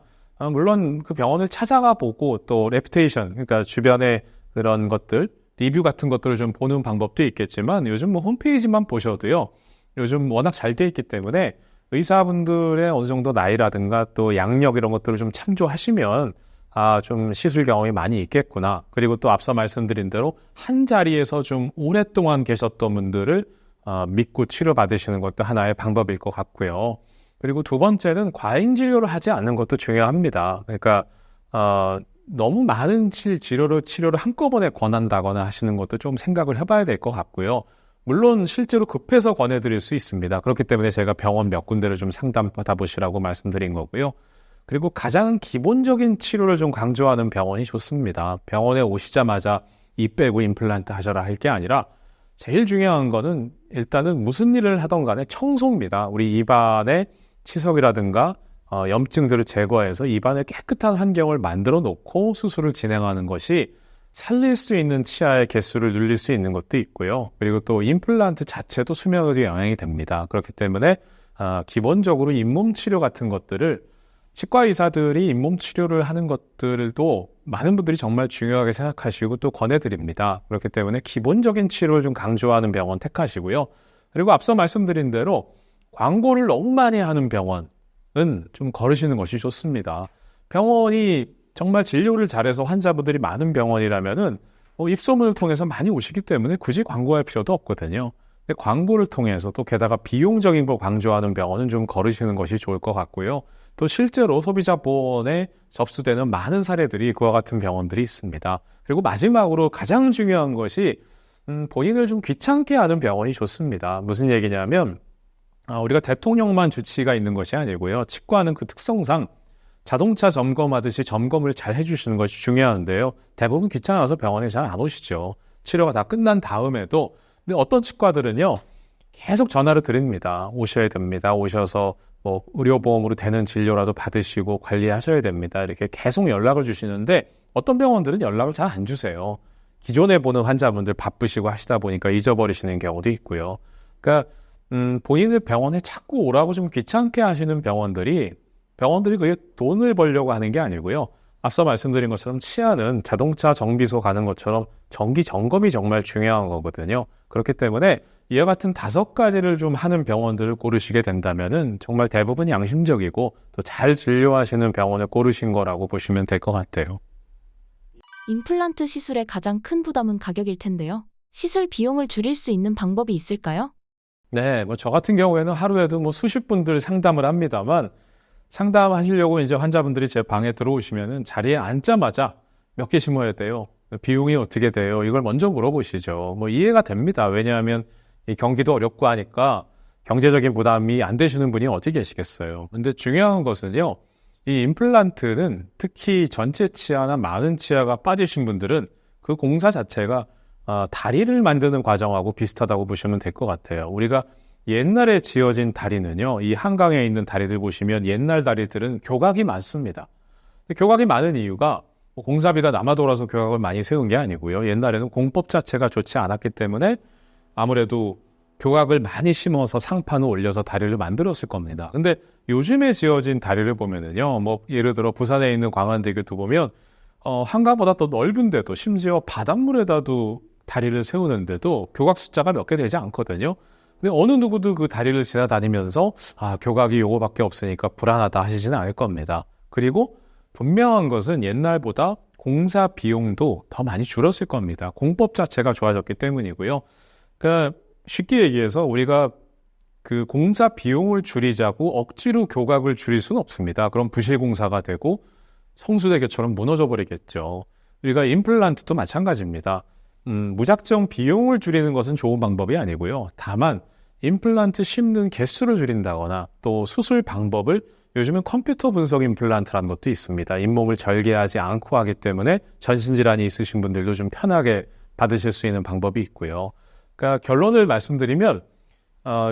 물론 그 병원을 찾아가 보고 또 레퓨테이션, 그러니까 주변에 그런 것들, 리뷰 같은 것들을 좀 보는 방법도 있겠지만 요즘 뭐 홈페이지만 보셔도요. 요즘 워낙 잘 돼 있기 때문에 의사분들의 어느 정도 나이라든가 또 양력 이런 것들을 좀 참조하시면 좀 시술 경험이 많이 있겠구나. 그리고 또 앞서 말씀드린 대로 한 자리에서 좀 오랫동안 계셨던 분들을 믿고 치료받으시는 것도 하나의 방법일 것 같고요. 그리고 두 번째는 과잉 진료를 하지 않는 것도 중요합니다. 그러니까 너무 많은 치료를 한꺼번에 권한다거나 하시는 것도 좀 생각을 해봐야 될 것 같고요. 물론 실제로 급해서 권해드릴 수 있습니다. 그렇기 때문에 제가 병원 몇 군데를 좀 상담 받아보시라고 말씀드린 거고요. 그리고 가장 기본적인 치료를 좀 강조하는 병원이 좋습니다. 병원에 오시자마자 이 빼고 임플란트 하셔라 할 게 아니라 제일 중요한 거는 일단은 무슨 일을 하던 간에 청소입니다. 우리 입안의 치석이라든가 염증들을 제거해서 입안에 깨끗한 환경을 만들어 놓고 수술을 진행하는 것이 살릴 수 있는 치아의 개수를 늘릴 수 있는 것도 있고요. 그리고 또 임플란트 자체도 수명에도 영향이 됩니다. 그렇기 때문에 기본적으로 잇몸 치료 같은 것들을 치과 의사들이 잇몸 치료를 하는 것들도 많은 분들이 정말 중요하게 생각하시고 또 권해드립니다. 그렇기 때문에 기본적인 치료를 좀 강조하는 병원 택하시고요. 그리고 앞서 말씀드린 대로 광고를 너무 많이 하는 병원은 좀 거르시는 것이 좋습니다. 병원이 정말 진료를 잘해서 환자분들이 많은 병원이라면은 입소문을 통해서 많이 오시기 때문에 굳이 광고할 필요도 없거든요. 근데 광고를 통해서 또 게다가 비용적인 걸 강조하는 병원은 좀 거르시는 것이 좋을 것 같고요. 또 실제로 소비자 보험에 접수되는 많은 사례들이 그와 같은 병원들이 있습니다. 그리고 마지막으로 가장 중요한 것이 본인을 좀 귀찮게 하는 병원이 좋습니다. 무슨 얘기냐면 우리가 대통령만 주치의가 있는 것이 아니고요. 치과는 그 특성상 자동차 점검하듯이 점검을 잘 해주시는 것이 중요한데요. 대부분 귀찮아서 병원에 잘 안 오시죠. 치료가 다 끝난 다음에도. 근데 어떤 치과들은요, 계속 전화를 드립니다. 오셔야 됩니다. 오셔서 뭐 의료보험으로 되는 진료라도 받으시고 관리하셔야 됩니다. 이렇게 계속 연락을 주시는데 어떤 병원들은 연락을 잘 안 주세요. 기존에 보는 환자분들 바쁘시고 하시다 보니까 잊어버리시는 경우도 있고요. 그러니까 본인을 병원에 자꾸 오라고 좀 귀찮게 하시는 병원들이 그게 돈을 벌려고 하는 게 아니고요. 앞서 말씀드린 것처럼 치아는 자동차 정비소 가는 것처럼 정기 점검이 정말 중요한 거거든요. 그렇기 때문에 이와 같은 5가지를 좀 하는 병원들을 고르시게 된다면은 정말 대부분 양심적이고 또 잘 진료하시는 병원을 고르신 거라고 보시면 될 것 같아요. 임플란트 시술의 가장 큰 부담은 가격일 텐데요. 시술 비용을 줄일 수 있는 방법이 있을까요? 네, 저 같은 경우에는 하루에도 수십 분들 상담을 합니다만 상담하시려고 이제 환자분들이 제 방에 들어오시면은 자리에 앉자마자 몇 개 심어야 돼요. 비용이 어떻게 돼요? 이걸 먼저 물어보시죠. 이해가 됩니다. 왜냐하면 이 경기도 어렵고 하니까 경제적인 부담이 안 되시는 분이 어디 계시겠어요. 근데 중요한 것은요. 이 임플란트는 특히 전체 치아나 많은 치아가 빠지신 분들은 그 공사 자체가 다리를 만드는 과정하고 비슷하다고 보시면 될 것 같아요. 우리가 옛날에 지어진 다리는요, 이 한강에 있는 다리들 보시면 옛날 다리들은 교각이 많습니다. 교각이 많은 이유가 공사비가 남아 돌아서 교각을 많이 세운 게 아니고요. 옛날에는 공법 자체가 좋지 않았기 때문에 아무래도 교각을 많이 심어서 상판을 올려서 다리를 만들었을 겁니다. 근데 요즘에 지어진 다리를 보면은요, 예를 들어 부산에 있는 광안대교도 보면 한강보다 더 넓은데도 심지어 바닷물에다도 다리를 세우는데도 교각 숫자가 몇 개 되지 않거든요. 근데 어느 누구도 그 다리를 지나다니면서 교각이 요거밖에 없으니까 불안하다 하시지는 않을 겁니다. 그리고 분명한 것은 옛날보다 공사 비용도 더 많이 줄었을 겁니다. 공법 자체가 좋아졌기 때문이고요. 그러니까 쉽게 얘기해서 우리가 그 공사 비용을 줄이자고 억지로 교각을 줄일 수는 없습니다. 그럼 부실공사가 되고 성수대교처럼 무너져 버리겠죠. 우리가 임플란트도 마찬가지입니다. 무작정 비용을 줄이는 것은 좋은 방법이 아니고요. 다만 임플란트 심는 개수를 줄인다거나 또 수술 방법을 요즘은 컴퓨터 분석 임플란트라는 것도 있습니다. 잇몸을 절개하지 않고 하기 때문에 전신질환이 있으신 분들도 좀 편하게 받으실 수 있는 방법이 있고요. 그러니까 결론을 말씀드리면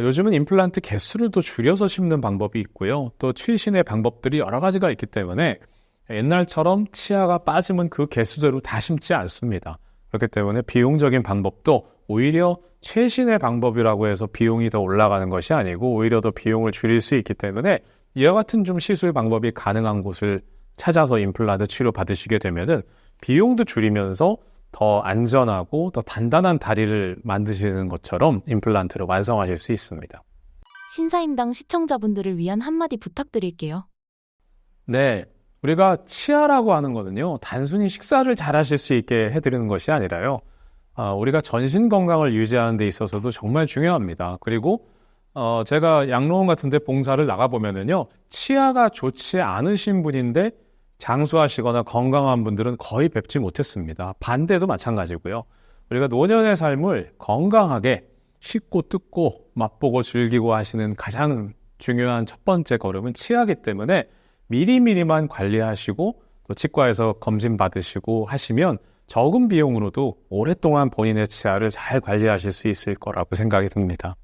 요즘은 임플란트 개수를 또 줄여서 심는 방법이 있고요. 또 최신의 방법들이 여러 가지가 있기 때문에 옛날처럼 치아가 빠지면 그 개수대로 다 심지 않습니다. 그렇기 때문에 비용적인 방법도 오히려 최신의 방법이라고 해서 비용이 더 올라가는 것이 아니고 오히려 더 비용을 줄일 수 있기 때문에 이와 같은 좀 시술 방법이 가능한 곳을 찾아서 임플란트 치료 받으시게 되면은 비용도 줄이면서 더 안전하고 더 단단한 다리를 만드시는 것처럼 임플란트를 완성하실 수 있습니다. 신사임당 시청자분들을 위한 한마디 부탁드릴게요. 네, 우리가 치아라고 하는 거는요, 단순히 식사를 잘 하실 수 있게 해드리는 것이 아니라요, 우리가 전신 건강을 유지하는 데 있어서도 정말 중요합니다. 그리고 제가 양로원 같은 데 봉사를 나가보면은요, 치아가 좋지 않으신 분인데 장수하시거나 건강한 분들은 거의 뵙지 못했습니다. 반대도 마찬가지고요. 우리가 노년의 삶을 건강하게 씻고 뜯고 맛보고 즐기고 하시는 가장 중요한 첫 번째 걸음은 치아이기 때문에 미리미리만 관리하시고 또 치과에서 검진 받으시고 하시면 적은 비용으로도 오랫동안 본인의 치아를 잘 관리하실 수 있을 거라고 생각이 듭니다.